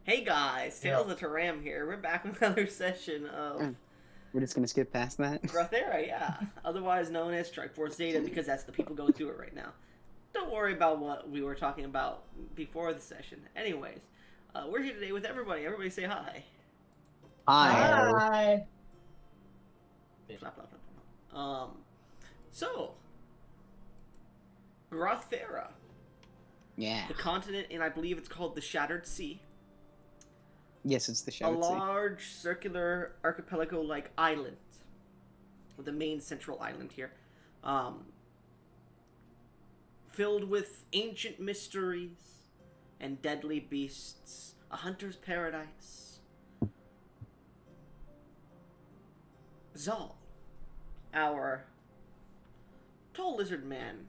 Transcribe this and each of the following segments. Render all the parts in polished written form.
Hey guys, Yeah. Tales of Tuam here. We're back with another session of Oh, we're just gonna skip past that. Gra'Th'Era, yeah. Otherwise known as Strike Force Zeta because that's the people going through it right now. Don't worry about what we were talking about before the session. Anyways, we're here today with everybody. Everybody say hi. Hi. Hi. Blah, blah, blah, blah. So, Gra'Th'Era, Yeah. the continent, and I believe it's called the Shattered Sea. Yes, it's the A Shattered Sea. large circular archipelago-like island, with the main central island here. Um, Filled with ancient mysteries and deadly beasts, a hunter's paradise. Zal, our tall lizard man,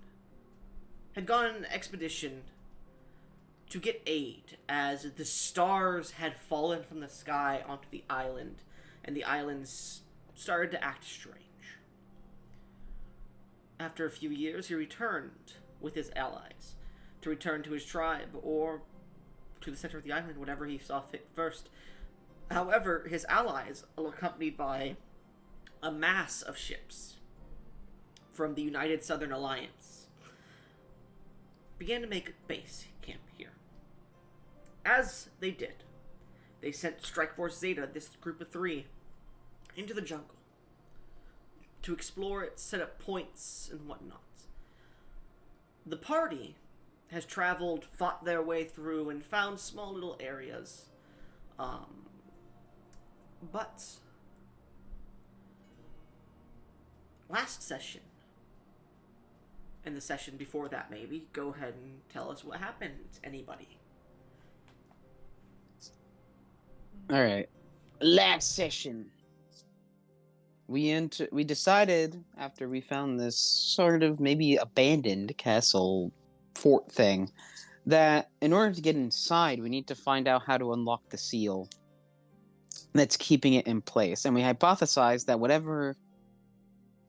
had gone on an expedition to get aid as the stars had fallen from the sky onto the island and the islands started to act strange. After a few years, he returned with his allies to return to his tribe or to the center of the island, whatever he saw fit first. However, his allies, accompanied by a mass of ships from the United Southern Alliance, began to make base camp here. As they did, they sent Strike Force Zeta, this group of three, into the jungle to explore it, set up points, and whatnot. The party has traveled, fought their way through, and found small little areas. But last session, and the session before that, maybe, go ahead and tell us what happened, anybody. All right. Last session, we decided after we found this sort of maybe abandoned castle fort thing that in order to get inside, we need to find out how to unlock the seal that's keeping it in place. And we hypothesized that whatever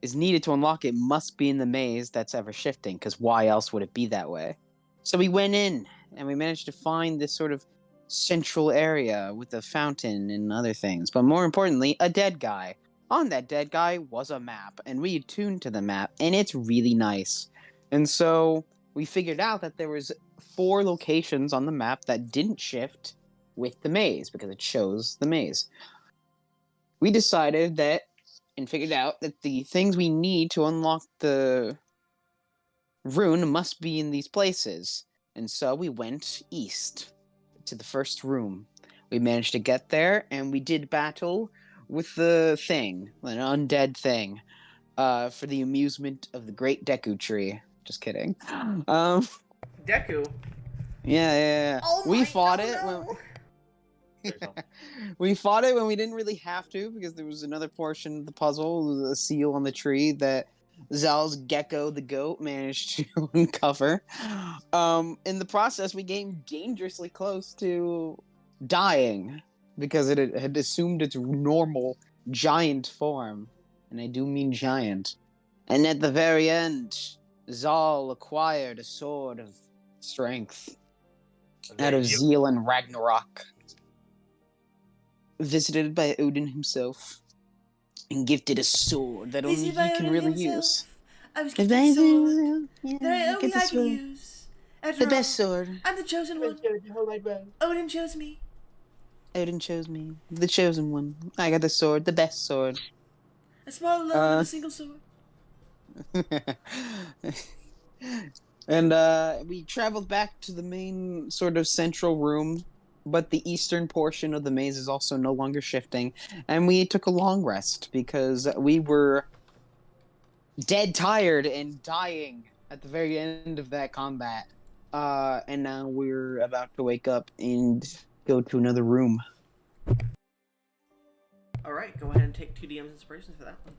is needed to unlock it must be in the maze that's ever shifting, because why else would it be that way? So we went in and we managed to find this sort of central area with a fountain and other things. But more importantly, a dead guy. On that dead guy was a map, and we attuned to the map, and it's really nice. And so we figured out that there was 4 locations on the map that didn't shift with the maze because it shows the maze. We decided that and figured out that the things we need to unlock the rune must be in these places. And so we went east to the first room. We managed to get there, and we did battle with the thing, an undead thing, for the amusement of the Great Deku Tree. Just kidding. Deku. Yeah. Oh We my, fought it when oh we fought it when we didn't really have to, because there was another portion of the puzzle, a seal on the tree that Zal's gecko the goat managed to uncover. In the process, we came dangerously close to dying because it had assumed its normal giant form, and I do mean giant. And at the very end, Zal acquired a sword of strength out of zeal and Ragnarok, visited by Odin himself, and gifted a sword that only Visited he by can Odin really use. himself, I was Yeah, gifted a sword that I get only the I can sword. use. The After best all, sword. I'm the chosen one. Odin chose me. Odin chose me. The chosen one. I got the sword. The best sword. A small alone of Uh, a single sword. and we traveled back to the main sort of central room, but the eastern portion of the maze is also no longer shifting, and we took a long rest because we were dead tired and dying at the very end of that combat. And now we're about to wake up and go to another room. Alright, go ahead and take 2 DM's inspirations for that one.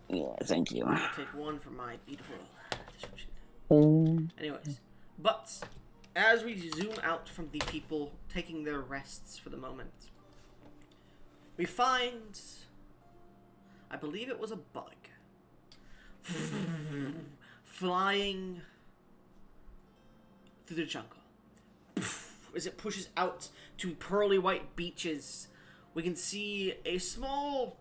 Yeah, thank you. I will take 1 for my beautiful description. Um, Anyways, but as we zoom out from the people taking their rests for the moment, we find, I believe it was a bug, flying through the jungle. as it pushes out to pearly white beaches, we can see a small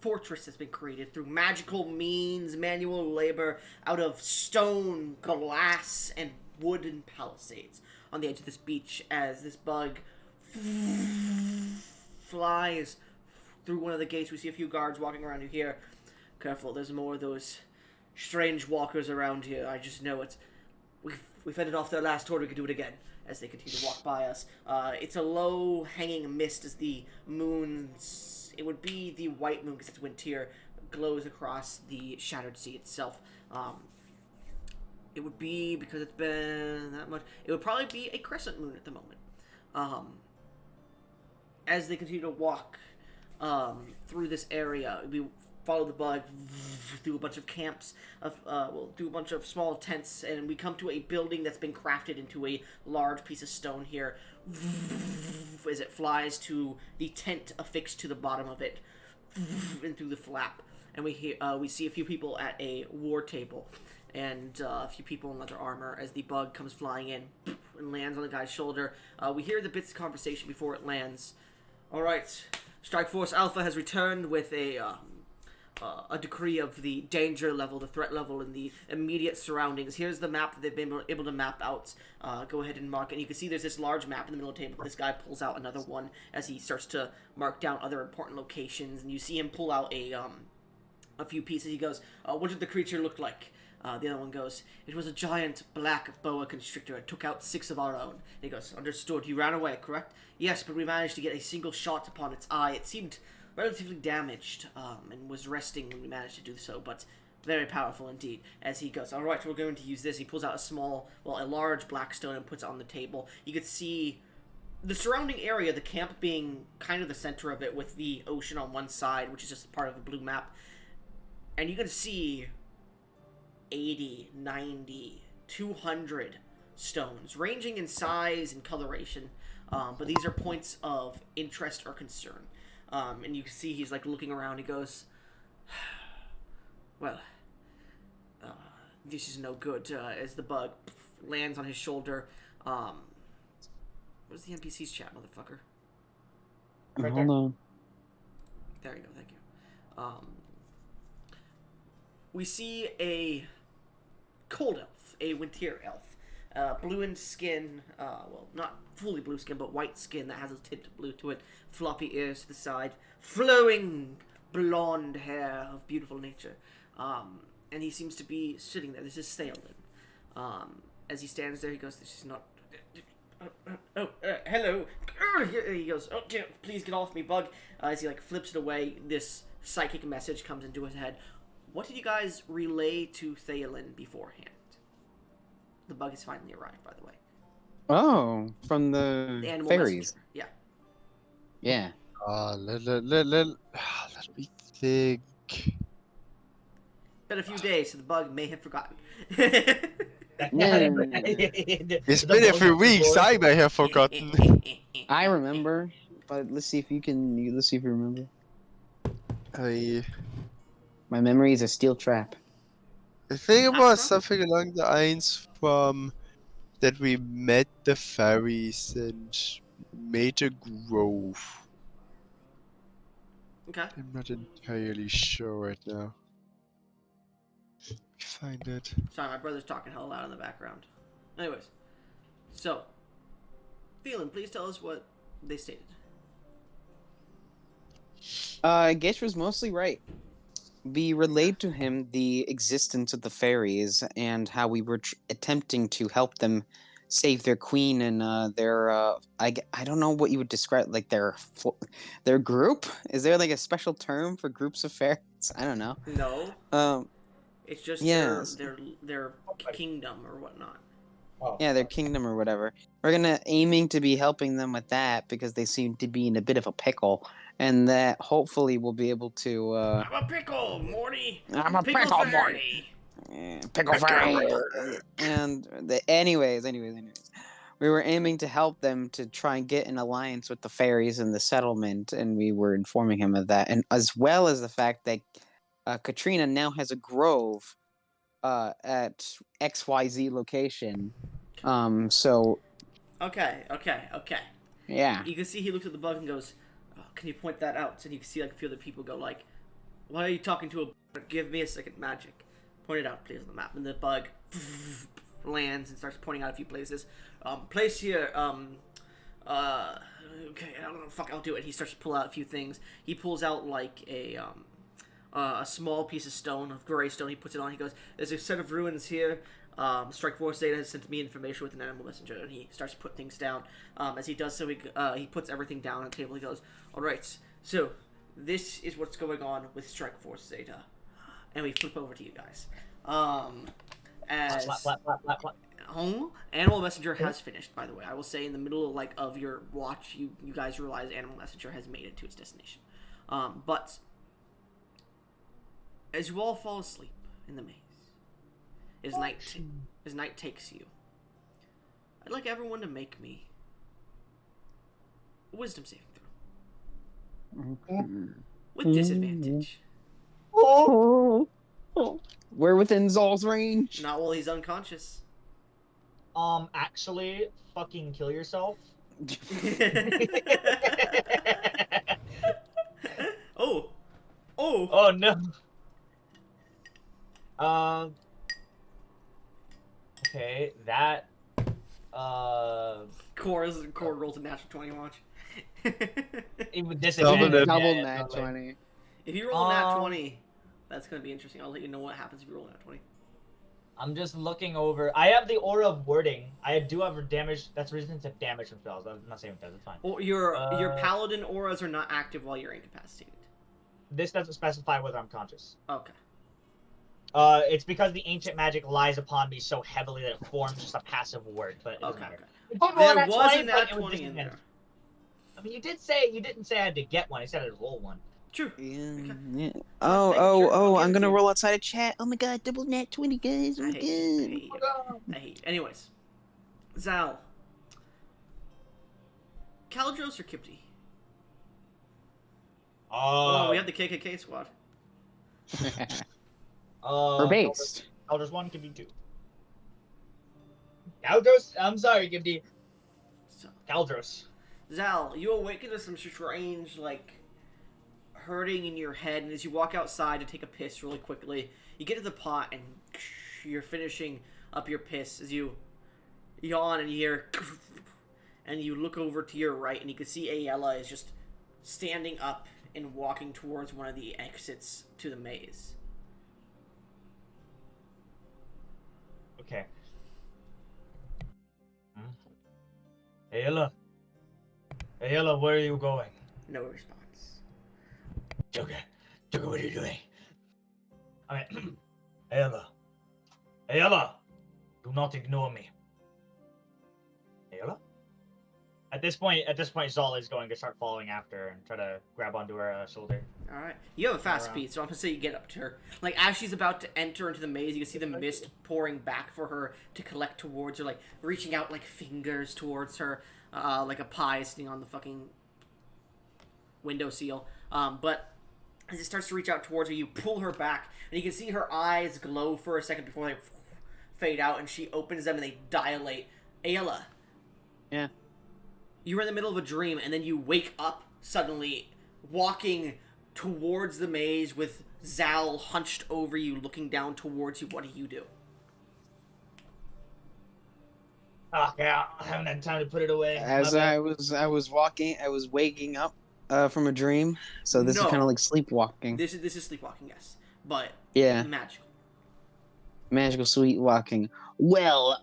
fortress has been created through magical means, manual labor, out of stone, glass, and wooden palisades on the edge of this beach as this bug flies through one of the gates. We see a few guards walking around you here. Careful, there's more of those strange walkers around here. I just know it. We've fended off their last horde. We can do it again as they continue to walk by us. It's a low hanging mist as the moon's... It would be the white moon because it's winter, glows across the shattered sea itself. It would be, because it's been that much, it would probably be a crescent moon at the moment. As they continue to walk through this area, we follow the bug through a bunch of camps, through a bunch of small tents, and we come to a building that's been crafted into a large piece of stone here as it flies to the tent affixed to the bottom of it and through the flap. And we see a few people at a war table and a few people in leather armor as the bug comes flying in and lands on the guy's shoulder. We hear the bits of conversation before it lands. All right, Strike Force Alpha has returned with a decree of the danger level, the threat level, and the immediate surroundings. Here's the map that they've been able to map out. Go ahead and mark, and you can see there's this large map in the middle of the table. This guy pulls out another one as he starts to mark down other important locations, and you see him pull out a few pieces. He goes, what did the creature look like? The other one goes, it was a giant black boa constrictor. It took out 6 of our own. And he goes, understood. You ran away, correct? Yes, but we managed to get a single shot upon its eye. It seemed relatively damaged, and was resting when we managed to do so, but very powerful indeed. As he goes, all right, we're going to use this. He pulls out a large black stone and puts it on the table. You could see the surrounding area, the camp being kind of the center of it, with the ocean on one side, which is just part of the blue map. And you can see 80, 90, 200 stones, ranging in size and coloration, but these are points of interest or concern. And you can see he's like looking around. He goes, well, this is no good. As the bug lands on his shoulder. Where's the NPC's chat, motherfucker? Right there. Hold on. There you go. Thank you. We see a cold elf, a winter elf. Blue in skin, not fully blue skin, but white skin that has a tint of blue to it, floppy ears to the side, flowing blonde hair of beautiful nature. And he seems to be sitting there. This is Thaylen. As he stands there, he goes, this is not... hello. He goes, oh, dear, please get off me, bug. As he, flips it away, this psychic message comes into his head. What did you guys relay to Thaylen beforehand? The bug has finally arrived, by the way. Oh, from the animal fairies. Messenger. Yeah. Yeah. Let me think. Been a few days, so the bug may have forgotten. It's been a few weeks. I may have forgotten. I remember, but let's see if you remember. My memory is a steel trap. I think it was something along the lines from that we met the fairies and made a grove. Okay. I'm not entirely sure right now. Let me find it. Sorry, my brother's talking hell loud in the background. Anyways, so, Phelan, please tell us what they stated. Gish was mostly right. We relayed to him the existence of the fairies and how we were attempting to help them save their queen and their I don't know what you would describe, like their group. Is there like a special term for groups of fairies? I don't know. No. It's just their kingdom or whatnot. Yeah, their kingdom or whatever. We're aiming to be helping them with that because they seem to be in a bit of a pickle, and that hopefully we'll be able to. I'm a pickle, Morty. I'm a pickle Morty. Pickle fairy. And anyways, we were aiming to help them to try and get an alliance with the fairies in the settlement, and we were informing him of that, and as well as the fact that Katrina now has a grove at XYZ location. So Okay. Yeah. You can see he looked at the bug and goes, oh, "Can you point that out?" And you can see like a few other people go like, "Why are you talking to a bug? Give me a second, magic. Point it out, please, on the map." And the bug lands and starts pointing out a few places. Place here. Okay, I don't know. Fuck, I'll do it. He starts to pull out a few things. He pulls out like a small piece of stone, of gray stone. He puts it on. He goes, "There's a set of ruins here. Strike Force Data has sent me information with an animal messenger," and he starts to put things down. As he does so, he puts everything down on the table. He goes, "All right, so this is what's going on with Strike Force Data," and we flip over to you guys. As Animal Messenger has finished, by the way. I will say in the middle of your watch, you guys realize Animal Messenger has made it to its destination. But as you all fall asleep in the maze, as night takes you, I'd like everyone to make me a wisdom saving throw. With disadvantage. We're within Zol's range. Not while he's unconscious. Actually, fucking kill yourself. Oh. Oh no. Okay, that. Core rolls a natural 20. Watch. Even disadvantage. Double yeah, nat totally. 20. If you roll a nat 20, that's gonna be interesting. I'll let you know what happens if you roll a nat 20. I'm just looking over. I have the aura of wording. I do have damage. That's resistant to damage from spells. I'm not saying it does. It's fine. Well, your paladin auras are not active while you're incapacitated. This doesn't specify whether I'm conscious. Okay. It's because the ancient magic lies upon me so heavily that it forms just a passive word. But it doesn't matter. It did roll There nat was 20, a but nat it was 20 in there. I mean, you didn't say I had to get one. You said I had to roll one. True. Yeah. Sure, Oh, I'll I'm give it gonna to you. roll outside of chat. Oh my god, double nat 20, guys. Oh I my hate you. god. I hate you. Anyways. Zal. Caldros or Kipti? Oh, we have the KKK squad. We're based. Elders 1, give me 2. Caldros, I'm sorry, give me So, Caldros. Zal, you awaken to some strange, hurting in your head, and as you walk outside to take a piss really quickly, you get to the pot, and you're finishing up your piss as you yawn, and you hear, and you look over to your right, and you can see Ayala is just standing up and walking towards one of the exits to the maze. Okay. Ayala, where are you going? No response. Joker, what are you doing? I mean, Ayala, do not ignore me. Ayala? At this point, Zol is going to start following after her and try to grab onto her shoulder. Alright. You have a fast speed, so I'm gonna say you get up to her. As she's about to enter into the maze, you can see the mist pouring back for her to collect towards her, reaching out fingers towards her, like a pie sitting on the fucking windowsill. But as it starts to reach out towards her, you pull her back, and you can see her eyes glow for a second before they fade out, and she opens them and they dilate. Ayala. Yeah. You were in the middle of a dream, and then you wake up suddenly, walking towards the maze with Zal hunched over you, looking down towards you. What do you do? Yeah, I haven't had time to put it away. As I was waking up from a dream. So this is No. kind of like sleepwalking. This is sleepwalking, yes, but Yeah, magical. magical sleepwalking. Well,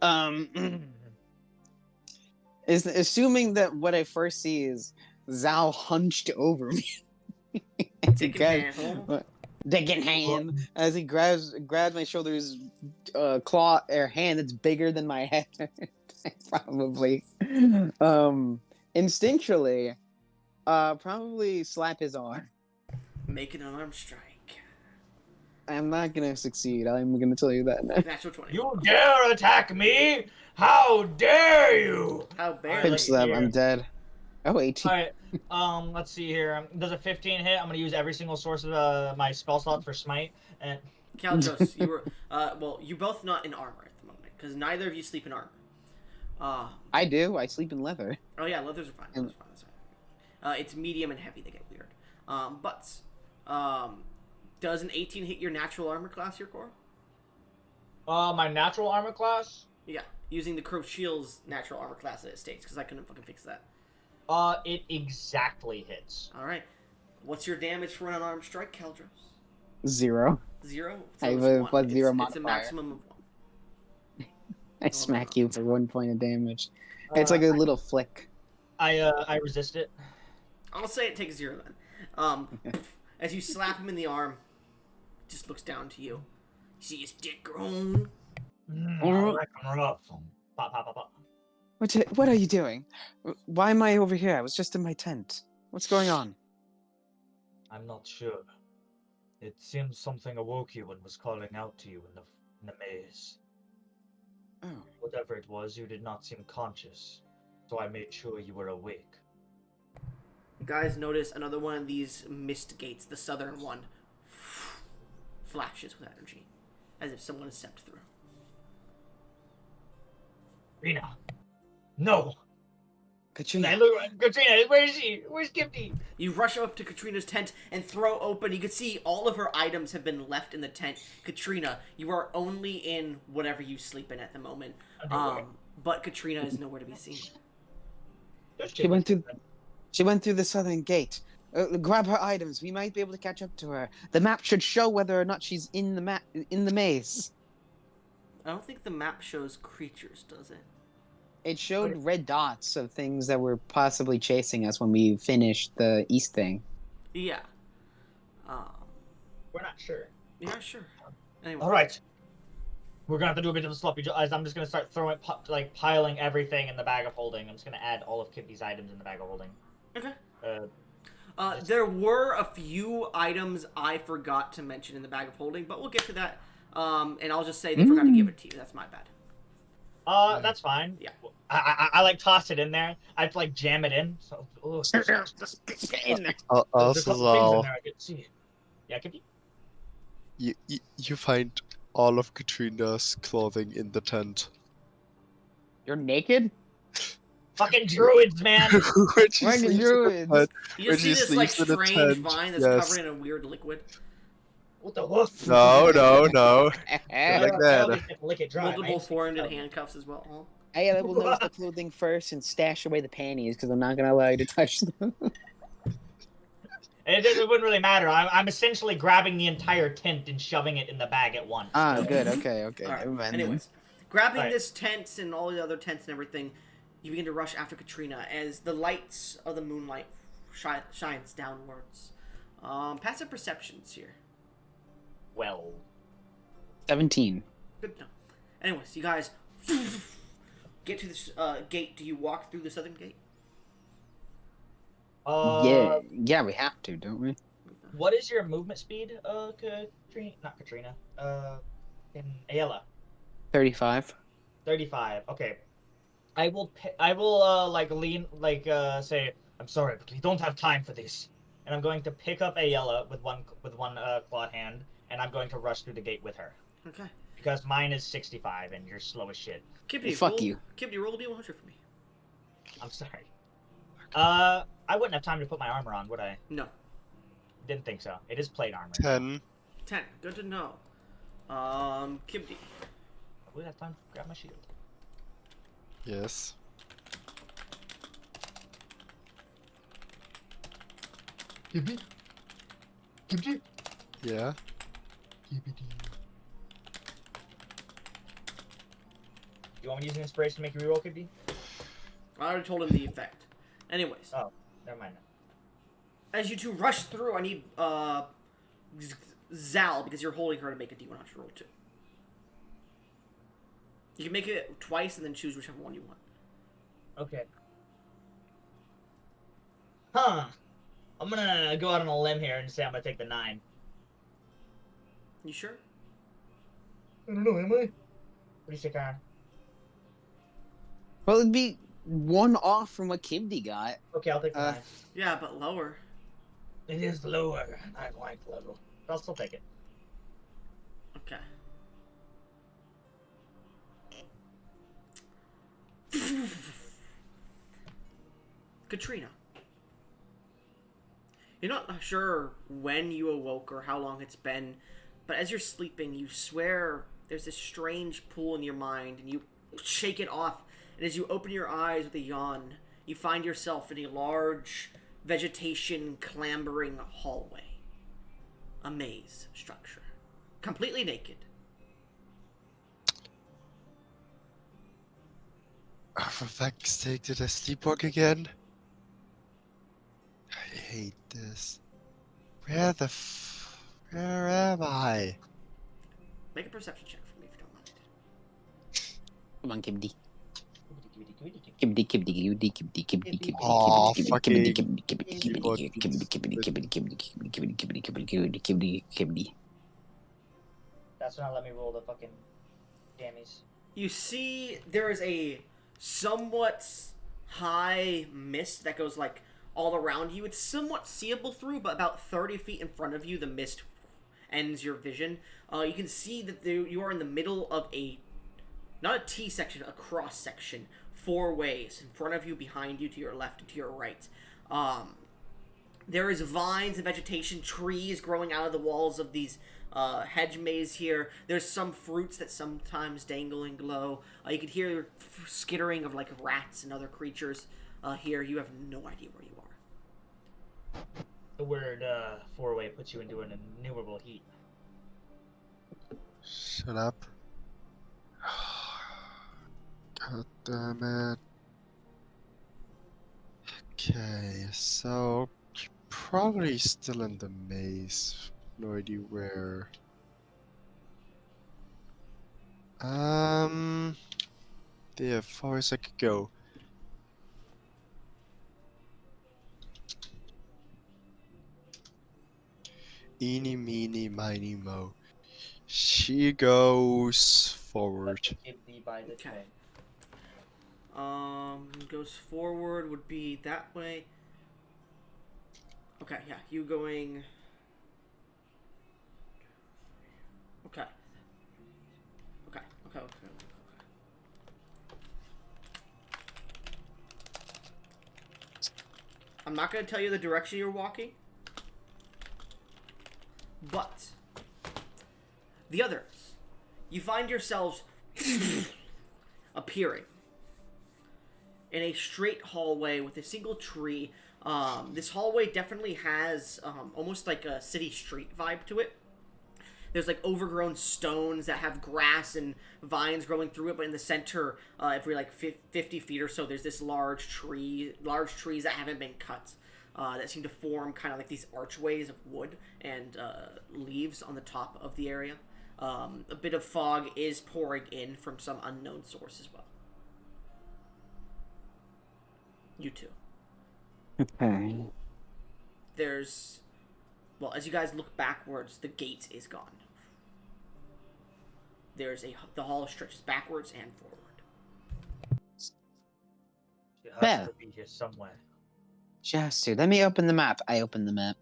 is assuming that what I first see is Zal hunched over me. As he Dick in grabs- hand. Dick in hand, as he grabs my shoulders, claw or hand that's bigger than my head, probably. Instinctually, probably slap his arm. Make an arm strike. I'm not gonna succeed. I'm gonna tell you that now. Natural 20. You dare attack me? How dare you? How bare Pinch Alright, them. here. I'm dead. Oh, 18. Alright, let's see here. Does a 15 hit? I'm gonna use every single source of my spell slot for smite. And Caldros, you were, you both not in armor at the moment, because neither of you sleep in armor. I do. I sleep in leather. Oh yeah, leathers are fine. Leathers are fine. That's fine. It's medium and heavy. They get weird. Does an 18 hit your natural armor class, your core? My natural armor class? Yeah, using the Crow Shield's natural armor class that it states, because I couldn't fucking fix that. It exactly hits. Alright. What's your damage for an unarmed strike, Keldros? 0. 0? I have it's a one. +0 It's a modifier. maximum of 1. I smack you for 1 point of damage. Uh, It's like a little flick. I resist it. I'll say it takes 0 then. As you slap him in the arm, he just looks down to you. You see his dick grown? I like 'em rough. Pop, pop, pop, pop. What are you doing? Why am I over here? I was just in my tent. What's going on? I'm not sure. It seems something awoke you and was calling out to you in the maze. Oh. Whatever it was, you did not seem conscious, so I made sure you were awake. You guys notice another one of these mist gates, the southern one, flashes with energy, as if someone has stepped through. Katrina! No! Katrina. Katrina, where is she? Where's Gifty? You rush up to Katrina's tent and throw open. You can see all of her items have been left in the tent. Katrina, you are only in whatever you sleep in at the moment. But Katrina is nowhere to be seen. She went through the southern gate. Grab her items. We might be able to catch up to her. The map should show whether or not she's in the maze. I don't think the map shows creatures, does it? It showed red dots of things that were possibly chasing us when we finished the east thing. Yeah. We're not sure. Yeah, sure. Anyway. All right. We're gonna have to do a bit of a sloppy job. I'm just gonna start throwing, piling everything in the bag of holding. I'm just gonna add all of Kippy's items in the bag of holding. Okay. There were a few items I forgot to mention in the bag of holding, but we'll get to that. And I'll just say they forgot to give it to you. That's my bad. That's fine. Yeah. I like toss it in there. I have to like jam it in. So Get in there. there's a Also, couple things in there I could see. Yeah, Kippy? you find all of Katrina's clothing in the tent. You're naked? Fucking druids, man! When she Fucking sleeps in the druids. tent- You when see she this like sleeps in a strange tent, vine that's yes. covered in a weird liquid. What the woof? No. Like I that. always have to lick it dry. Multiple man. four-ended handcuffs as well. Huh? I will notice the clothing first and stash away the panties because I'm not gonna allow you to touch them. It wouldn't really matter. I'm essentially grabbing the entire tent and shoving it in the bag at once. Good. Okay. All right. Never mind. Anyways, grabbing Right. this tent and all the other tents and everything, you begin to rush after Katrina as the lights of the moonlight shines downwards. Passive perceptions here. Well, 17. Good to know. Anyways, you guys get to this gate. Do you walk through the southern gate? Yeah, we have to, don't we? What is your movement speed, Katrina? Not Katrina. In Ayala. 35. 35. Okay. I will lean, say, I'm sorry, but we don't have time for this. And I'm going to pick up Ayala with one clawed hand, and I'm going to rush through the gate with her. Okay. Because mine is 65, and you're slow as shit. Kibdi, Fuck you. Kibdi, roll a d100 for me. I'm sorry. I wouldn't have time to put my armor on, would I? No. Didn't think so. It is plate armor. 10. 10. Good to know. Kibdi. I would have time to grab my shield. Yes. Kibdi? Yeah. You want me to use an inspiration to make you reroll, Kibdi? I already told him the effect. Anyways. Oh, never mind. As you two rush through, I need Zal, because you're holding her, to make a d100 roll too. You can make it twice and then choose whichever one you want. Okay. Huh. I'm gonna go out on a limb here and say I'm gonna take the 9. You sure? I don't know, am I? What do you say, Karen? Well, it'd be one off from what Kibdi got. Okay, I'll take the 9. Yeah, but lower. It is lower. I like low. But I'll still take it. Okay. Katrina. You're not sure when you awoke or how long it's been, but as you're sleeping, you swear there's this strange pull in your mind, and you shake it off. And as you open your eyes with a yawn, you find yourself in a large, vegetation clambering hallway. A maze structure. Completely naked. Oh, for fuck's sake, did I sleepwalk again? I hate this. Where am I? Make a perception check for me if you don't mind. Come on, Kibdi. Kibidi, Kibdi, kibdi, kibdi, kibdi, kibdi, Aw, kibdi, fucking kibdi, kibdi, keyboard kibdi, kibdi, kibdi, kibdi, kibdi, kibdi, kibdi, kibdi, kibdi, kibdi, kibdi. That's not let me roll the fucking jammies. You see there is a somewhat high mist that goes like all around you. It's somewhat seeable through, but about 30 feet in front of you, the mist ends your vision. You can see that you are in the middle of not a T section, a cross section, 4 ways, in front of you, behind you, to your left, and to your right. There is vines and vegetation, trees growing out of the walls of these hedge maze here. There's some fruits that sometimes dangle and glow. You could hear skittering of like rats and other creatures here. You have no idea where you are. The word 4-way puts you into an innumerable heat. Shut up. God damn it. Okay, so probably still in the maze. No idea where. There, far as I could go. Eeny, meeny, miny, mo. She goes forward. Kibidi by the Okay. train. Goes forward would be that way. Okay, yeah, you going. Okay. Okay. I'm not going to tell you the direction you're walking, but the others, you find yourselves appearing in a straight hallway with a single tree. This hallway definitely has almost like a city street vibe to it. There's like overgrown stones that have grass and vines growing through it, but in the center, every like 50 feet or so, there's this large trees that haven't been cut, that seem to form kind of like these archways of wood and leaves on the top of the area. A bit of fog is pouring in from some unknown source as well. You two. Okay. There's, well, as you guys look backwards, the gate is gone. The hall stretches backwards and forward. It has Beth. to be here somewhere. Just to. Let me open the map. I open the map.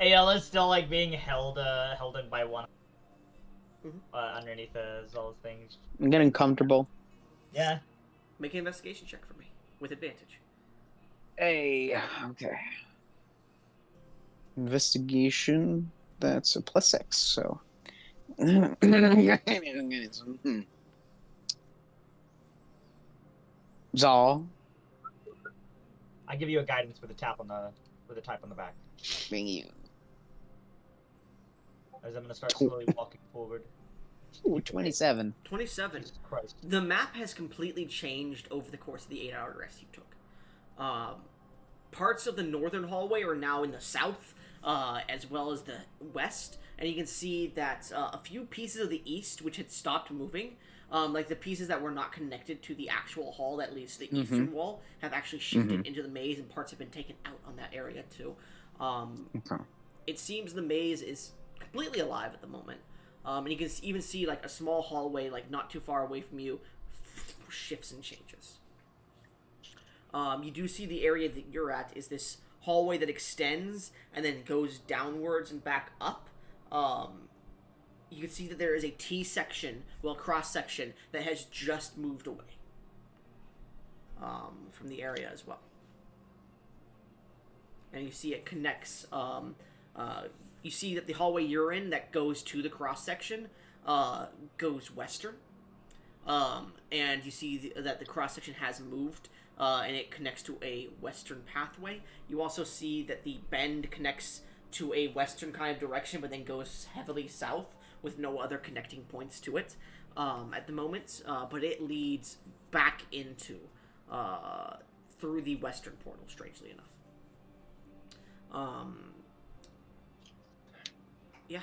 Ayala's still like being held in by one Mhm. underneath Zola's things. I'm getting comfortable. Yeah. Make an investigation check for me with advantage. Hey. Okay. Investigation. That's a +6, so. Zal. I give you a guidance with a type on the back. Bring you. As I'm gonna start slowly walking forward. Ooh, 27. 27. Jesus Christ. The map has completely changed over the course of the 8-hour rest you took. Parts of the northern hallway are now in the south, as well as the west, and you can see that a few pieces of the east, which had stopped moving, like the pieces that were not connected to the actual hall that leads to the eastern wall, have actually shifted into the maze, and parts have been taken out on that area too. Okay. It seems the maze is completely alive at the moment. And you can even see like a small hallway, like not too far away from you, shifts and changes. You do see the area that you're at is this hallway that extends and then goes downwards and back up. you can see that there is a T section, well, cross section that has just moved away from the area as well. And you see it connects. You see that the hallway you're in that goes to the cross section goes western. And you see that the cross section has moved, and it connects to a western pathway. You also see that the bend connects to a western kind of direction, but then goes heavily south with no other connecting points to it at the moment. But it leads back into through the western portal, strangely enough. Yeah.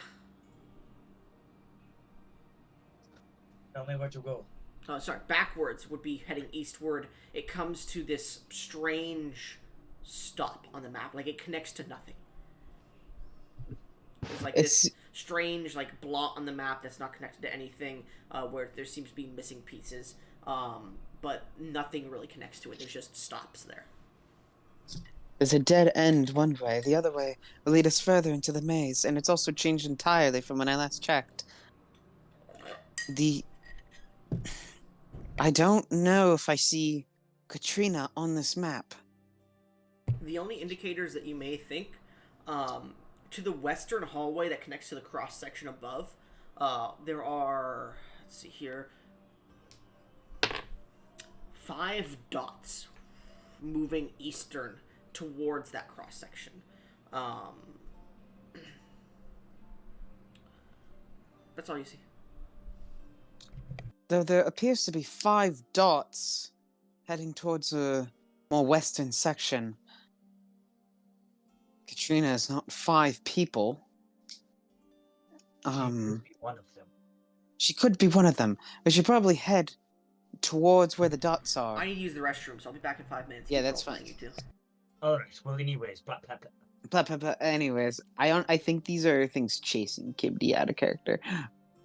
Tell me where to go. Sorry, backwards would be heading eastward. It comes to this strange stop on the map. Like, it connects to nothing. There's like this strange like blot on the map that's not connected to anything, where there seems to be missing pieces, but nothing really connects to it. There's just stops there. There's a dead end one way. The other way will lead us further into the maze, and it's also changed entirely from when I last checked. I don't know if I see Katrina on this map. The only indicators that you may think, to the western hallway that connects to the cross section above, there are, let's see here, 5 dots moving eastern towards that cross section. That's all you see. Though there appears to be 5 dots heading towards a more western section. Katrina is not 5 people. She could be one of them. She could be one of them. We should probably head towards where the dots are. I need to use the restroom, so I'll be back in 5 minutes. Yeah, that's fine. You too. Alright, well, anyways, blah, blah, blah. Blah, blah, blah. Anyways, I think these are things chasing Kibdi out of character.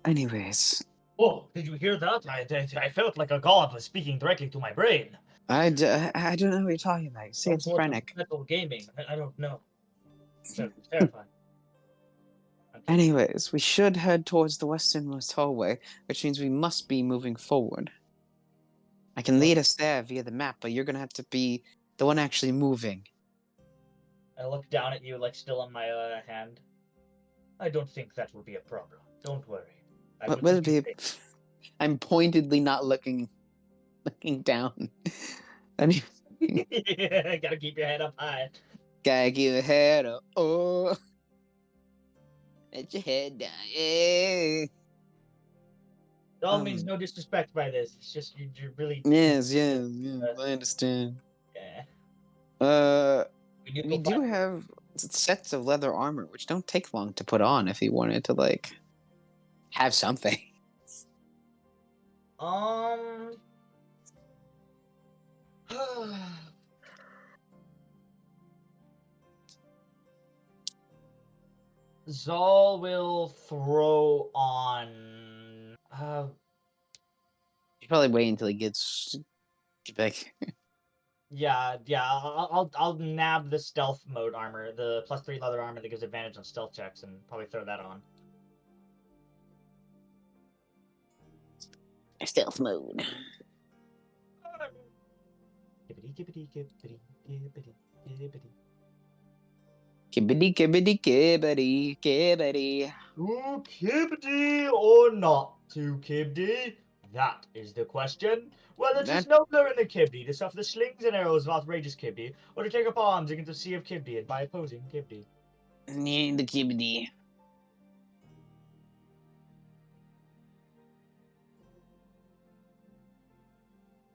Anyways. Oh, did you hear that? I felt like a god was speaking directly to my brain. I don't know what you're talking about. Say it's Frenic. Metal gaming. I don't know. So, terrifying. Okay. Anyways, we should head towards the westernmost hallway, which means we must be moving forward. I can lead us there via the map, but you're gonna have to be the one actually moving. I look down at you, like still on my hand. I don't think that will be a problem. Don't worry. What will it be? I'm pointedly not looking down. Yeah, gotta keep your head up high. Gotta keep your head up. Oh, let your head down. Yeah. All means no disrespect by this. It's just you're really. Yes, yeah, I understand. Yeah. We do have sets of leather armor, which don't take long to put on if you wanted to like have something. Zal will throw on. You probably wait until he get back. Yeah. I'll nab the stealth mode armor, the +3 leather armor that gives advantage on stealth checks, and probably throw that on. Stealth mode. Kibbity, kibbity, kibbity, kibbity. To Kibdi or not to Kibdi? That is the question. Whether it is nobler in the Kibdi to suffer the slings and arrows of outrageous Kibdi, or to take up arms against the sea of Kibdi and by opposing Kibdi. The kibbity.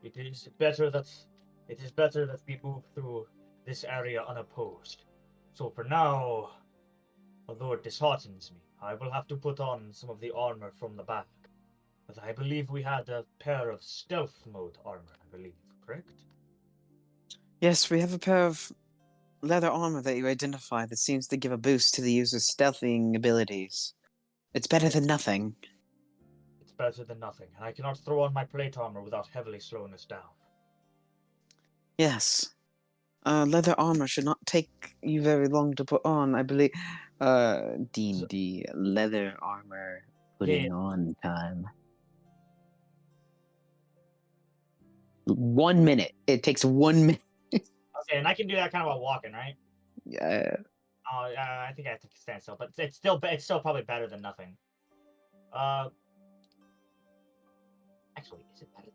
It is better that we move through this area unopposed. So for now, although it disheartens me, I will have to put on some of the armor from the back. But I believe we had a pair of stealth mode armor, I believe, correct? Yes, we have a pair of leather armor that you identify that seems to give a boost to the user's stealthing abilities. It's better than nothing. It's better than nothing, and I cannot throw on my plate armor without heavily slowing us down. Yes. Leather armor should not take you very long to put on, I believe. D&D, leather armor, Putting on time. 1 minute. It takes 1 minute. Okay, and I can do that kind of while walking, right? Yeah. Oh, I think I have to stand still, but it's still probably better than nothing. Actually, is it better?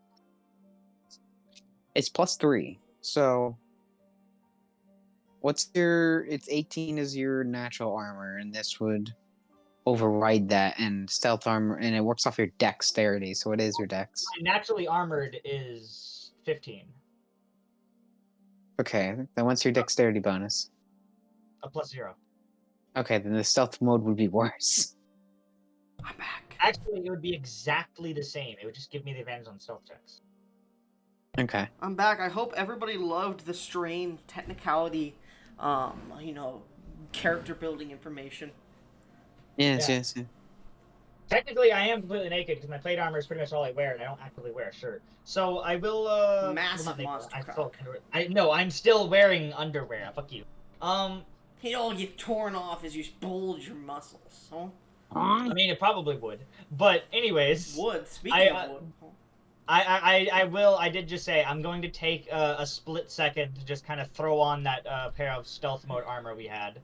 It's +3. So what's your? It's 18 is your natural armor, and this would override that. And stealth armor, and it works off your dexterity. So what is your dex? My naturally armored is 15. Okay, then what's your dexterity bonus? A +0. Okay, then the stealth mode would be worse. I'm back. Actually, it would be exactly the same. It would just give me the advantage on stealth checks. Okay. I'm back. I hope everybody loved the strain, technicality, character building information. Yes, Yeah. yes, yes. Technically, I am completely naked because my plate armor is pretty much all I wear, and I don't actively wear a shirt. So I will. Massive not monster I cock. still, no, I'm still wearing underwear. Fuck you. It all get torn off as you bulge your muscles. Huh? I mean, it probably would. But anyways, Wood. Speaking of wood. I did just say I'm going to take a split second to just kind of throw on that pair of stealth mode armor we had,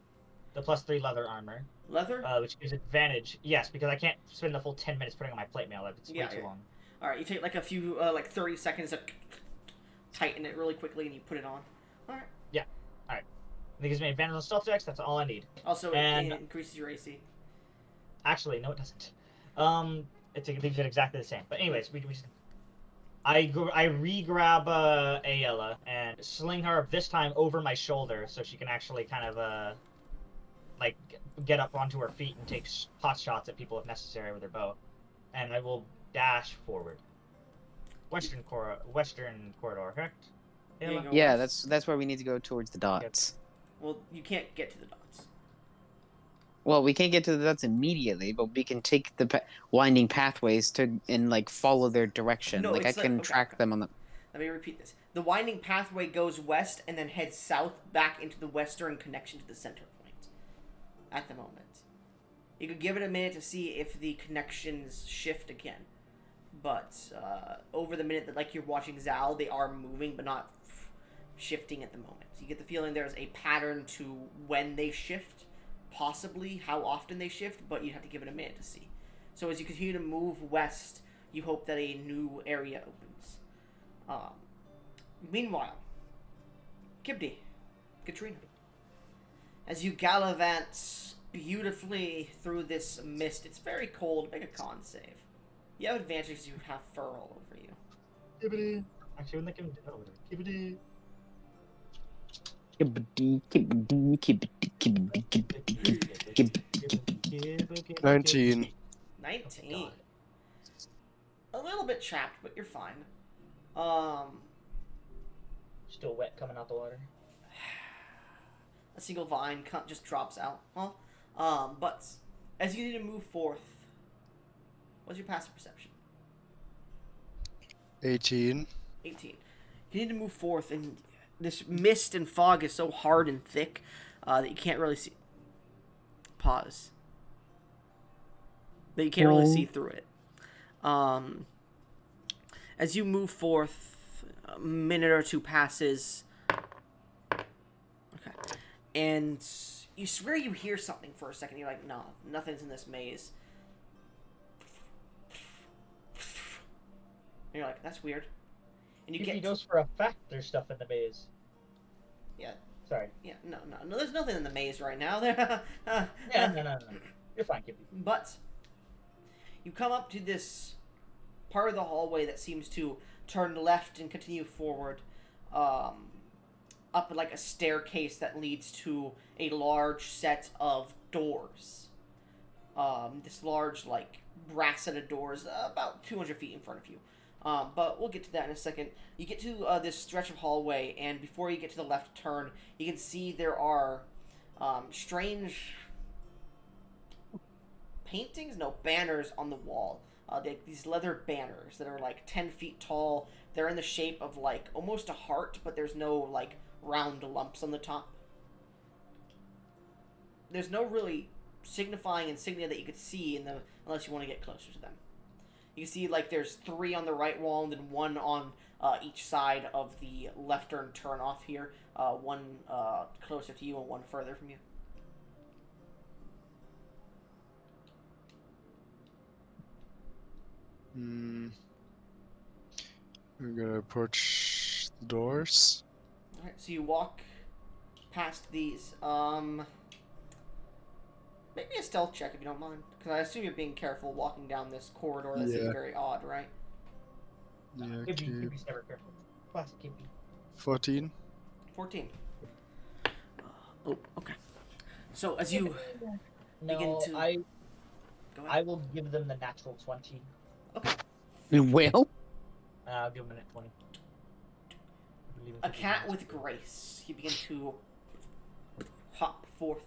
the +3 leather armor, Leather? which gives advantage. Yes, because I can't spend the full 10 minutes putting on my plate mail. It's way too long. All right, you take like a few, 30 seconds to tighten it really quickly, and you put it on. All right. Yeah. All right. It gives me advantage on stealth checks. That's all I need. Also, And- it increases your AC. Actually, no, it doesn't. It leaves it exactly the same. But anyways, I re-grab Ayala and sling her this time over my shoulder so she can actually kind of get up onto her feet and take pot shots at people if necessary with her bow. And I will dash forward. Western corridor, correct? Yeah, Ayala? go Yeah, west. that's where we need to go towards the dots. Well, you can't get to the dots. Well, we can't get to the dots immediately, but we can take the winding pathways and follow their direction. No, I it's can okay, track okay. them on the. Let me repeat this. The winding pathway goes west and then heads south back into the western connection to the center point. At the moment. You could give it a minute to see if the connections shift again. But over the minute that you're watching Zal, they are moving but not shifting at the moment. You get the feeling there's a pattern to when they shift, possibly how often they shift, but you'd have to give it a minute to see. So as you continue to move west, you hope that a new area opens. Meanwhile, Kibdi, Katrina, as you gallivant beautifully through this mist, it's very cold. Make a con save. You have advantage because you have fur all over you. Kibbity. Actually, when they can. Oh, kibbity. Kibbity, kibbity, kibbity, kibbity, kibbity, kibbity, kibbity. 19. 19. A little bit chapped, but you're fine. Still wet coming out the water. A single vine just drops out. Huh? But as you need to move forth, what's your passive perception? 18. 18. You need to move forth, and this mist and fog is so hard and thick that you can't really see. Pause. That you can't really see through it. As you move forth, a minute or two passes. Okay. And you swear you hear something for a second. You're like, no, nothing's in this maze. And you're like, that's weird. And you He get knows for a fact there's stuff in the maze. Yeah. Sorry. Yeah, no, there's nothing in the maze right now. Yeah, no. You're fine, Kibbity. But you come up to this part of the hallway that seems to turn left and continue forward, up a staircase that leads to a large set of doors. This large, brass-headed doors, about 200 feet in front of you. But we'll get to that in a second. You get to this stretch of hallway, and before you get to the left turn, you can see there are strange paintings? No, banners on the wall. These leather banners that are 10 feet tall. They're in the shape of almost a heart, but there's no round lumps on the top. There's no really signifying insignia that you could see unless you want to get closer to them. You can see like there's 3 on the right wall and then 1 on each side of the left turn off here. 1 closer to you and 1 further from you. We're gonna approach the doors. Alright, so you walk past these. Maybe a stealth check if you don't mind. Because I assume you're being careful walking down this corridor. That seems very odd, right? Yeah, Kibby's never careful. Classic Kibby. 14. 14. Oh, okay. So as you begin No, to... I Go I ahead. will give them the natural 20. Well, I'll give them a 20. A cat with grace. You begin to hop forth.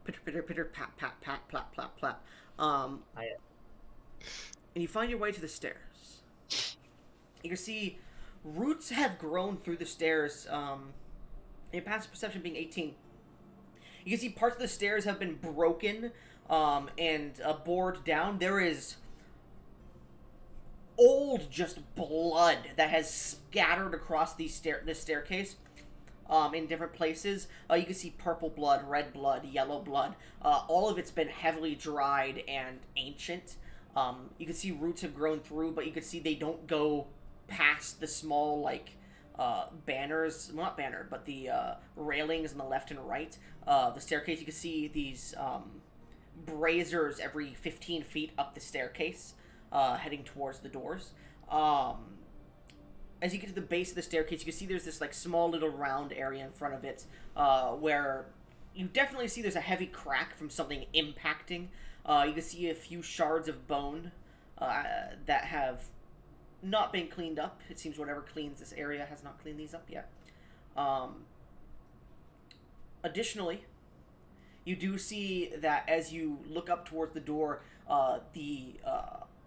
Pitter, pitter, pitter, pat, pat, pat, plap, plap, plap. And you find your way to the stairs. You can see roots have grown through the stairs. Your passive perception being 18. You can see parts of the stairs have been broken and bored down. There is old just blood that has scattered across this staircase in different places. You can see purple blood, red blood, yellow blood. All of it's been heavily dried and ancient. You can see roots have grown through, but you can see they don't go past the small, like, banners. Well, not banner, but the railings on the left and right. The staircase, you can see these braziers every 15 feet up the staircase, heading towards the doors. As you get to the base of the staircase, you can see there's this like small little round area in front of it, where you definitely see there's a heavy crack from something impacting. You can see a few shards of bone that have not been cleaned up. It seems whatever cleans this area has not cleaned these up yet. Additionally, you do see that as you look up towards the door, the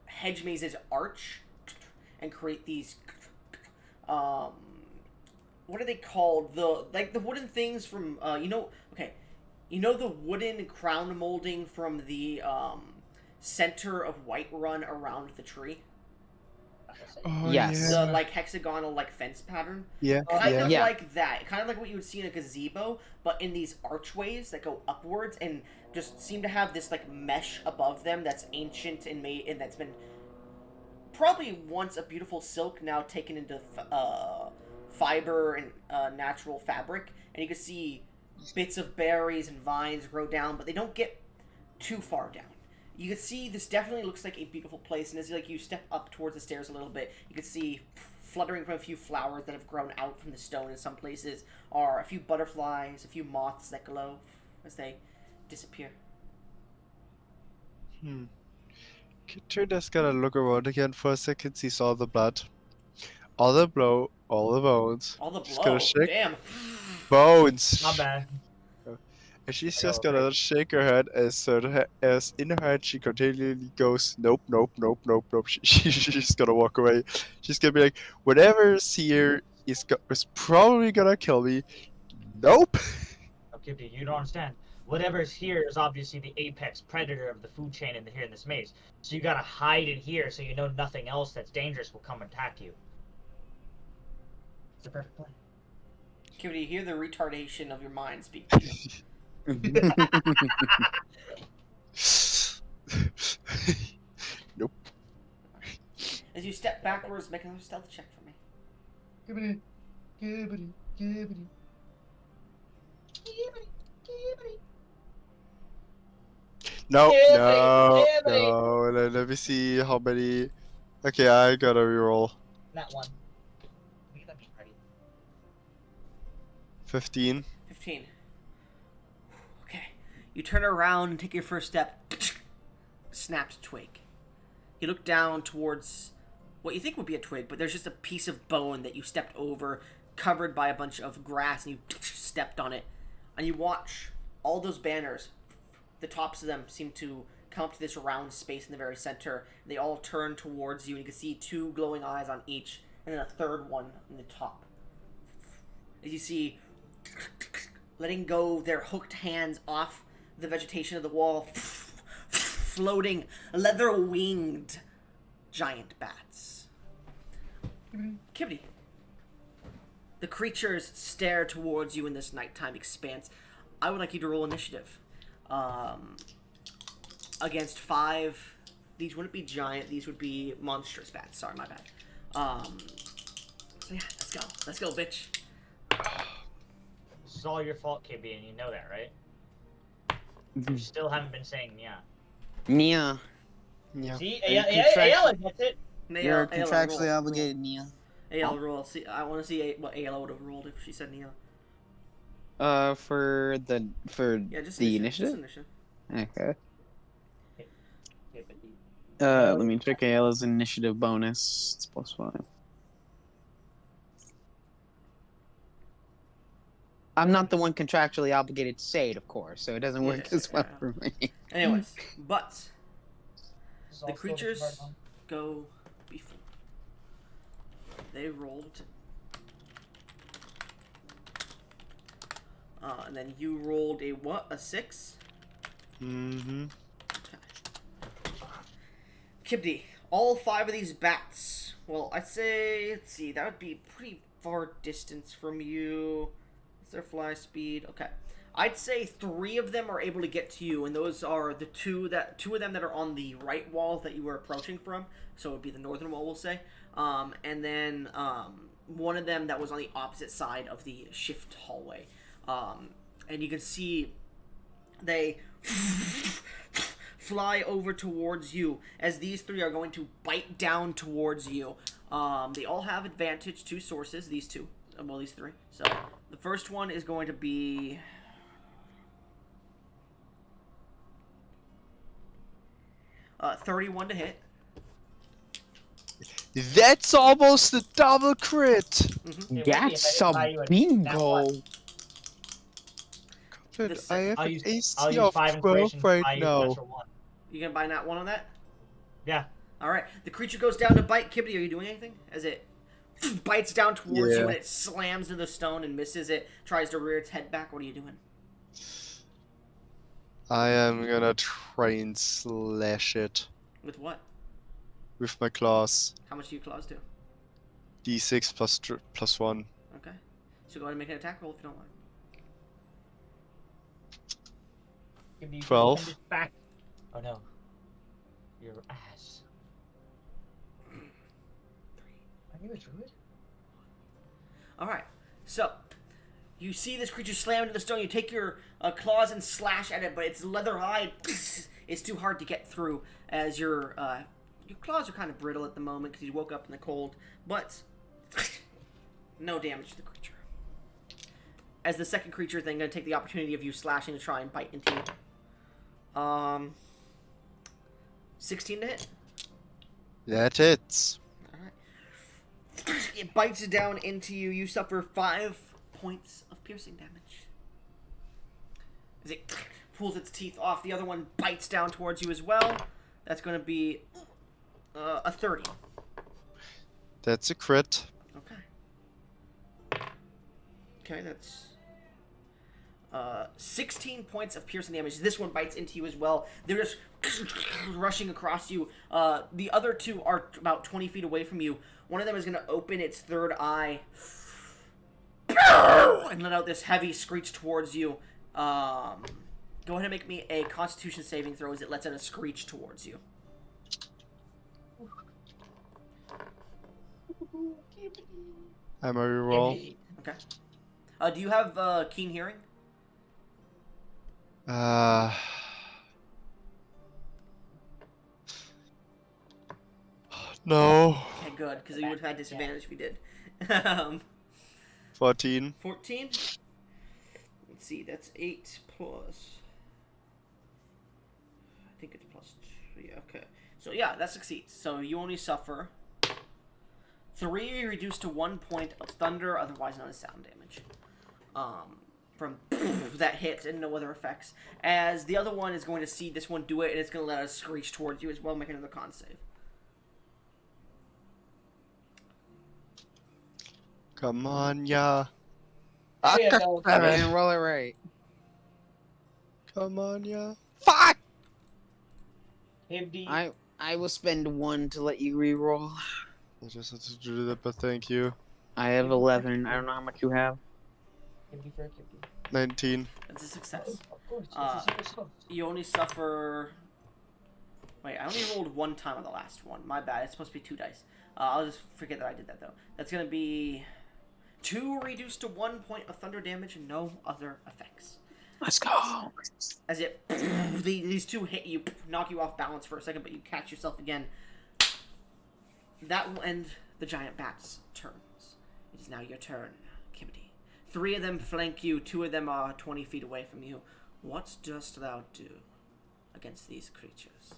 hedge mazes arch and create these what are they called? The wooden things from you know the wooden crown molding from the center of Whiterun around the tree? Oh, Yes. The yeah. like hexagonal like fence pattern? Yeah, Kind of Yeah. like that. Kind of like what you would see in a gazebo, but in these archways that go upwards and just seem to have this like mesh above them that's ancient and made and that's been probably once a beautiful silk, now taken into fiber and natural fabric. And you can see bits of berries and vines grow down, but they don't get too far down. You can see this definitely looks like a beautiful place, and as like you step up towards the stairs a little bit, you can see fluttering from a few flowers that have grown out from the stone in some places are a few butterflies, a few moths that glow as they disappear. Katrina's gonna look around again for a second, sees all the blood, all the bones. All the She's gonna blow. shake Damn. bones. Not bad. And she's I just got gonna shake her head as in her head she continually goes, nope, nope, nope, nope, nope. She's gonna walk away. She's gonna be like, whatever's here is probably gonna kill me. Nope. Okay, dude, you don't understand. Whatever's here is obviously the apex predator of the food chain here in this maze. So you gotta hide in here so you know nothing else that's dangerous will come attack you. It's a perfect plan. Can you hear the retardation of your mind speak to you? Nope. As you step backwards, make another stealth check for me. No, Yeah, no, buddy. Yeah, buddy. no. Let me see how many. Okay, I gotta reroll. Not one. We gotta be ready. 15. 15. Okay. You turn around and take your first step. Snapped twig. You look down towards what you think would be a twig, but there's just a piece of bone that you stepped over, covered by a bunch of grass, and you stepped on it. And you watch all those banners. The tops of them seem to come up to this round space in the very center. They all turn towards you, and you can see 2 glowing eyes on each, and then a third one in the top. As you see, letting go their hooked hands off the vegetation of the wall, floating leather-winged giant bats. Kibity. The creatures stare towards you in this nighttime expanse. I would like you to roll initiative. Against 5. These wouldn't be giant. These would be monstrous bats. Sorry, my bad. So yeah, let's go. Let's go, bitch. This is all your fault, KB, and you know that, right? You still haven't been saying yeah. Nia. Yeah. See, Are you Ayala gets it. You're Ayala, contractually roll. obligated, Nia. Ayala, roll. See, I want to see what Ayala would have rolled if she said Nia. For the Yeah, just the initiative. initiative. Just initiative. Okay. Yeah, Let me check Ayla's initiative bonus. It's +5. I'm not the one contractually obligated to say it, of course, so it doesn't work Yeah, as well for me. Anyways, but This is the all still creatures hard, huh? go before. They rolled. And then you rolled a what? A 6? Mm-hmm. Kibdi, all 5 of these bats. Well, I'd say, let's see, that would be pretty far distance from you. What's their fly speed? Okay. I'd say 3 of them are able to get to you, and those are the two of them that are on the right wall that you were approaching from. So it would be the northern wall, we'll say. And then one of them that was on the opposite side of the shift hallway. And you can see they fly over towards you as these 3 are going to bite down towards you. They all have advantage 2 sources, these 2. Well, these 3. So the first one is going to be 31 to hit. That's almost a double crit! Mm-hmm. It would be if I That's didn't buy a you a bingo. Dude, This- I have I'll an use AC of 5 12 inspiration to right buy you now. an extra 1. You gonna buy not one on that? Yeah. Alright. The creature goes down to bite. Kibity, are you doing anything? As it bites down towards you Yeah. and it slams into the stone and misses it, tries to rear its head back. What are you doing? I am gonna try and slash it With what? with my claws. How much do your claws do? D6 plus 1. Okay. So go ahead and make an attack roll if you don't mind. Give me 12. send it back. Oh no. Your ass. Are you a druid? Alright. So, you see this creature slam into the stone. You take your claws and slash at it, but its leather hide is too hard to get through as your claws are kind of brittle at the moment because you woke up in the cold. But no damage to the creature. As the second creature thing, going to take the opportunity of you slashing to try and bite into you. 16 to hit. That hits. Alright. It bites down into you. You suffer 5 points of piercing damage. As it pulls its teeth off, the other one bites down towards you as well. That's going to be a 30. That's a crit. Okay. Okay, that's 16 points of piercing damage. This one bites into you as well. They're just rushing across you. The other 2 are about 20 feet away from you. One of them is going to open its third eye and let out this heavy screech towards you. Go ahead and make me a Constitution saving throw as it lets out a screech towards you. I'm a reroll. Okay. Do you have keen hearing? No. Okay, good, because you would have had disadvantage if you did. 14. 14? Let's see, that's 8 plus... I think it's plus 2, yeah, okay. So yeah, that succeeds. So you only suffer 3 reduced to 1 point of thunder, otherwise known as sound damage. From that hit and no other effects. As the other one is going to see this one do it, and it's going to let us screech towards you as well, make another con save. Come on, yeah. Yeah, no, I didn't roll it right. Come on, yeah. Fuck! Hibdi. I will spend 1 to let you reroll. I just had to do that, but thank you. I have 11. I don't know how much you have. Hibdi for Hibdi. 19. It's a success. Of course, it's Uh, a super slow. You only suffer. Wait, I only rolled 1 time on the last one. My bad. It's supposed to be 2 dice. I'll just forget that I did that though. That's gonna be 2 reduced to 1 point of thunder damage and no other effects. Let's go. As it these 2 hit you, knock you off balance for a second, but you catch yourself again. That will end the giant bat's turns. It is now your turn, Kimity. 3 of them flank you. 2 of them are 20 feet away from you. What dost thou do against these creatures?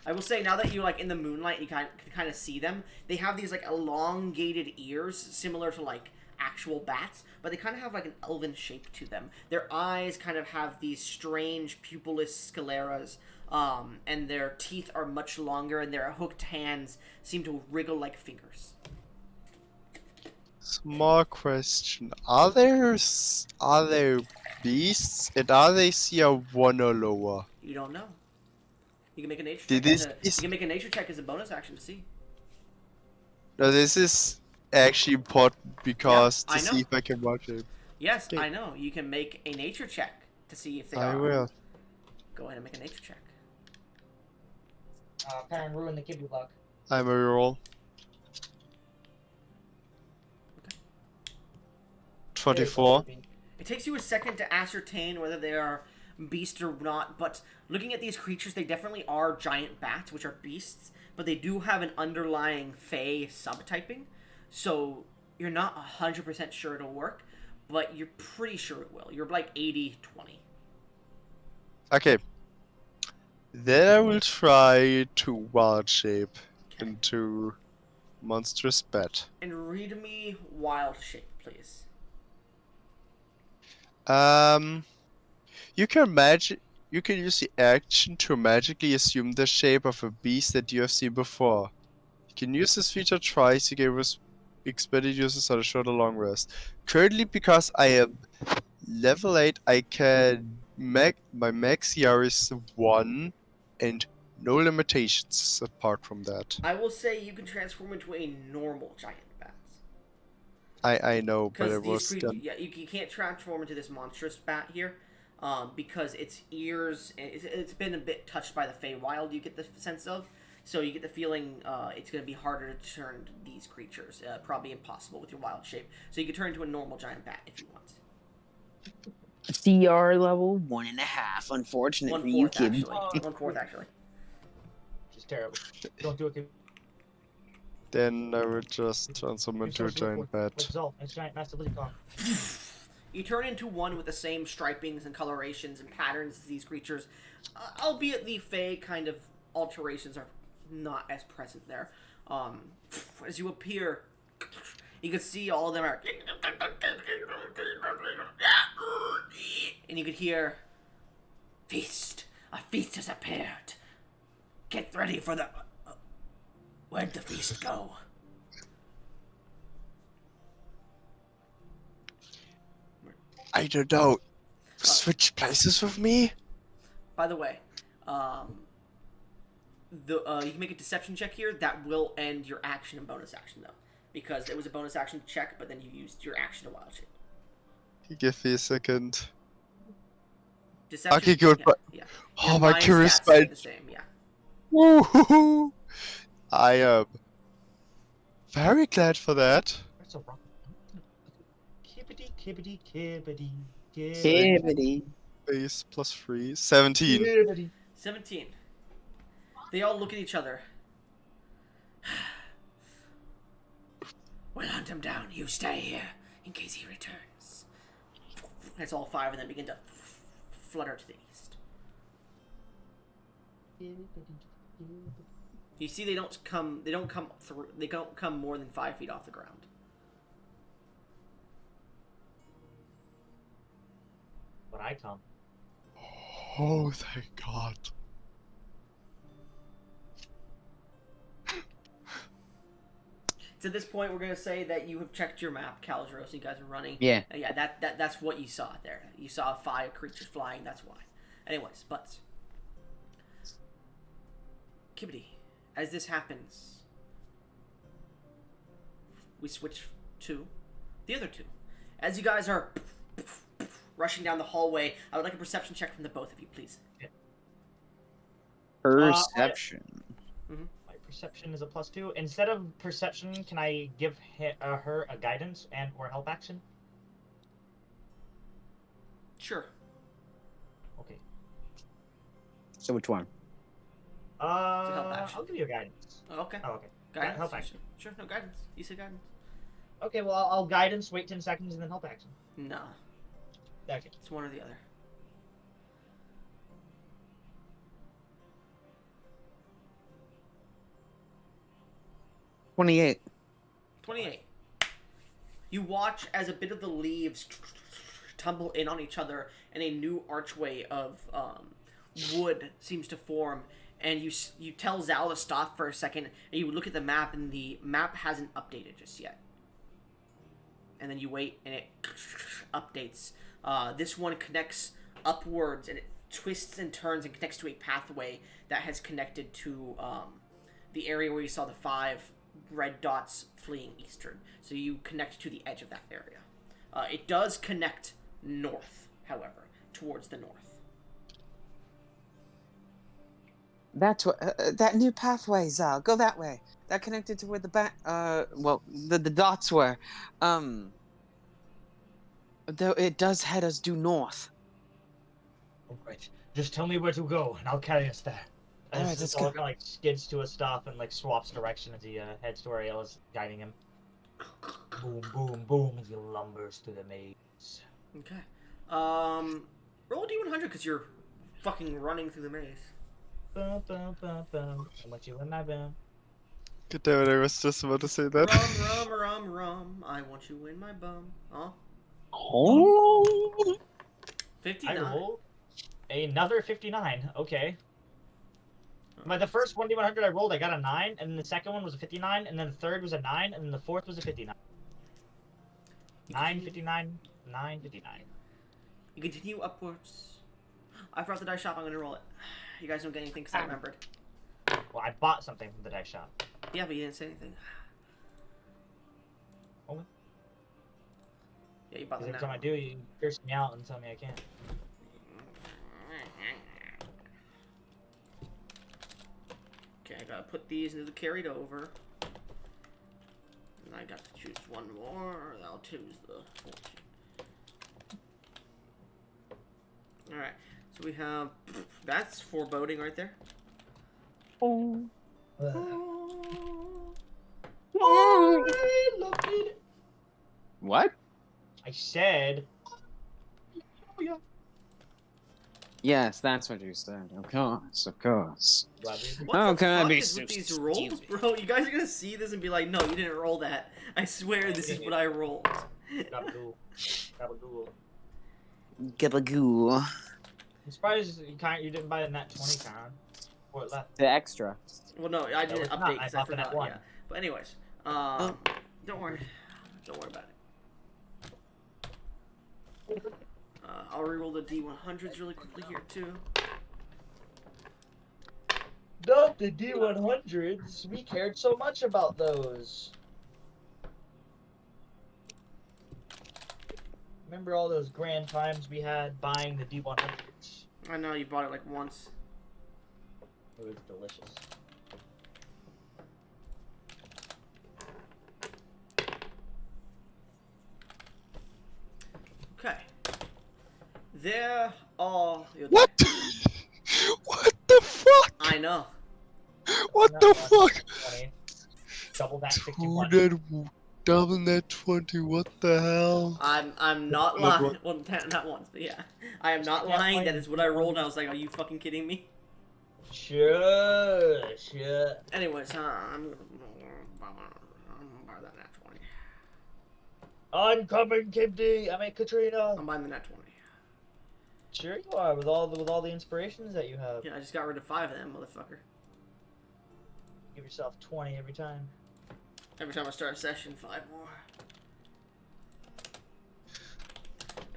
I will say, now that you're like in the moonlight, you can kind of see them. They have these like elongated ears, similar to like actual bats, but they kind of have like an elven shape to them. Their eyes kind of have these strange pupilless scleras, and their teeth are much longer, and their hooked hands seem to wriggle like fingers. Small question. Are there beasts? And are they CR1 or lower? You don't know. You can make a nature Did check. this You can make a nature check as a bonus action to see. No, this is actually important because Yeah, I to know. see if I can watch it. Yes, Okay. I know. You can make a nature check to see if they I are. will. Go ahead and make a nature check. Parent ruined the Hibdi block. I'm a roll. 24. It takes you a second to ascertain whether they are beasts or not, but looking at these creatures, they definitely are giant bats, which are beasts, but they do have an underlying fey subtyping, so you're not 100% sure it'll work, but you're pretty sure it will. You're like 80-20. Okay. Then I will try to wild shape into monstrous bat. And read me wild shape, please. You can magic. You can use the action to magically assume the shape of a beast that you have seen before. You can use this feature twice to give us expanded uses on a short or long rest. Currently, because I am level 8, I can my max CR is 1 and no limitations apart from that. I will say you can transform into a normal giant bat. I know, but Because it these was creatures, done. yeah, you can't transform into this monstrous bat here, because its ears, it's been a bit touched by the Feywild. You get the sense of, so you get the feeling it's going to be harder to turn these creatures. Probably impossible with your wild shape. So you can turn into a normal giant bat if you want. CR level 1.5. Unfortunate for you, 1/4 kid. actually. 1/4 actually. Which is terrible. Don't do it. Then I would just transform into a giant bat. Like Zol, it's giant massive Lilicon. You turn into one with the same stripings and colorations and patterns as these creatures, albeit the Fey kind of alterations are not as present there. As you appear, you can see all of them are, and you could hear, "Feast! A feast has appeared. Get ready for the." Where'd the feast go? I don't know. Switch places with me? By the way, you can make a deception check here. That will end your action and bonus action, though. Because it was a bonus action check, but then you used your action to wild shape. Give me a second. Deception, Okay, good. Yeah. Oh, Your my mind curious stats stay mind. the same, yeah. Woohoo! I am very glad for that. That's a rock. Kibbity, kibbity, kibbity, Kibbity. Base plus 3. 17. kibbity. 17. They all look at each other. We'll hunt him down. You stay here in case he returns. As all 5 of them begin to flutter to the east. You see, they don't come more than 5 feet off the ground. But I come. Oh, thank God. It's to this point, we're gonna say that you have checked your map, Calidros, and you guys are running. Yeah. Yeah, that's what you saw there. You saw 5 creatures flying. That's why. Anyways, but Kibbity, as this happens, we switch to the other 2. As you guys are rushing down the hallway, I would like a perception check from the both of you, please. Perception. My perception is a +2. Instead of perception, can I give her a guidance and or help action? Sure. Okay. So which one? help action. I'll give you a guidance. Oh, okay. Oh, okay. Guidance. Help action. Sure, no guidance. You said guidance. Okay, well, I'll guidance, wait 10 seconds, and then help action. No. Okay. It's one or the other. $28. 28. You watch as a bit of the leaves tumble in on each other, and a new archway of wood seems to form. And you tell Zal to stop for a second, and you look at the map, and the map hasn't updated just yet. And then you wait, and it updates. This one connects upwards, and it twists and turns and connects to a pathway that has connected to the area where you saw the 5 red dots fleeing eastern. So you connect to the edge of that area. It does connect north, however, towards the north. That's what that new pathway, Zal. Go that way. That connected to where the the dots were. Though it does head us due north. All right. Just tell me where to go, and I'll carry us there. All right, As let's Zal go. kind of skids to a stop and swaps direction as he heads to where Ayla's guiding him. Boom, boom, boom as he lumbers through the maze. Okay. Roll a d100 because you're fucking running through the maze. Bum, bum, bum, bum. I want you in my bum. God damn it, I was just about to say that. Rum, rum, rum, rum. I want you in my bum. Huh? Oh. 59. I rolled another 59. Okay. By the first 1d100 I rolled, I got a 9, and then the second one was a 59, and then the third was a 9, and then the fourth was a 59. 9, 59, 9, 59. You continue upwards. I forgot the dice shop. I'm going to roll it. You guys don't get anything because I remembered. Well, I bought something from the dice shop. Yeah, but you didn't say anything. Oh. Yeah, you bought Because them every time I do, you curse me out and tell me I can't. Okay, I gotta put these into the carried over. And I got to choose one more. I'll choose the 14. Alright, so we have... That's foreboding right there. Oh. I love it. What? I said... Yes, that's what you said. Of course, of course. What How the can I fuck be is so with these rolls, stupid? bro? You guys are gonna see this and be like, no, you didn't roll that. I swear this is what I rolled. Gabagool. Gabagool. Gabagoo. I'm surprised you didn't buy the nat 20 con. Or it left. The extra. Well, no, I didn't it's not. update I because I bought the net forgot. one. Yeah. But anyways, don't worry. Don't worry about it. I'll reroll the D100s really quickly here, too. Not the D100s. We cared so much about those. Remember all those grand times we had buying the D100s? I know you bought it like once. It was delicious. Okay. There are your What? What the fuck? I know. What the fuck? 20. Double that 61. Double net 20, what the hell? I'm not What? lying. Well, not once, but yeah. I am not lying. That is what I rolled. And I was like, are you fucking kidding me? Sure. Anyways, I'm gonna buy that nat 20. I'm coming, Kimty. I mean, Katrina. I'm buying the nat 20. Sure you are, with all the inspirations that you have. Yeah, I just got rid of 5 of them, motherfucker. Give yourself 20 every time. Every time I start a session, 5 more.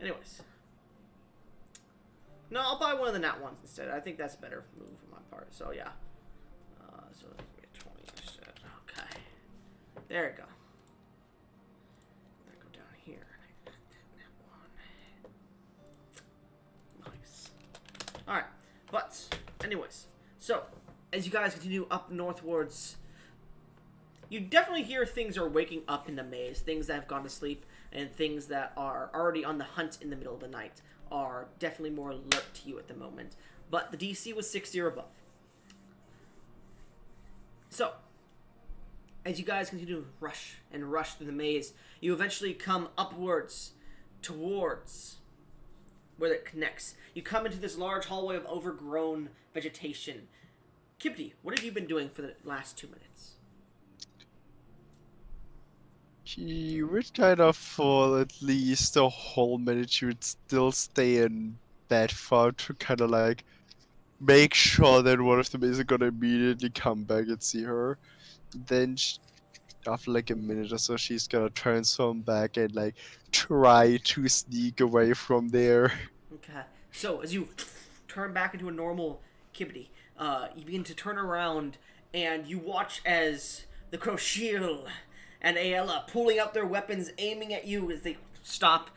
Anyways. No, I'll buy one of the nat ones instead. I think that's a better move on my part. So, yeah. So, we get 20%. Okay. There we go. Then go down here. Nat one. Nice. Alright. But, anyways. So, as you guys continue up northwards, you definitely hear things are waking up in the maze. Things that have gone to sleep and things that are already on the hunt in the middle of the night are definitely more alert to you at the moment. But the DC was 60 or above. So, as you guys continue to rush and rush through the maze, you eventually come upwards towards where it connects. You come into this large hallway of overgrown vegetation. Kibdi, what have you been doing for the last 2 minutes? She would kind of, for at least a whole minute, she would still stay in bed for to kind of like make sure that one of them isn't gonna immediately come back and see her. Then, after like a minute or so, she's gonna transform back and like try to sneak away from there. Okay. So, as you turn back into a normal Kibdi, you begin to turn around and you watch as the Crochet and Ayala pulling out their weapons, aiming at you as they stop.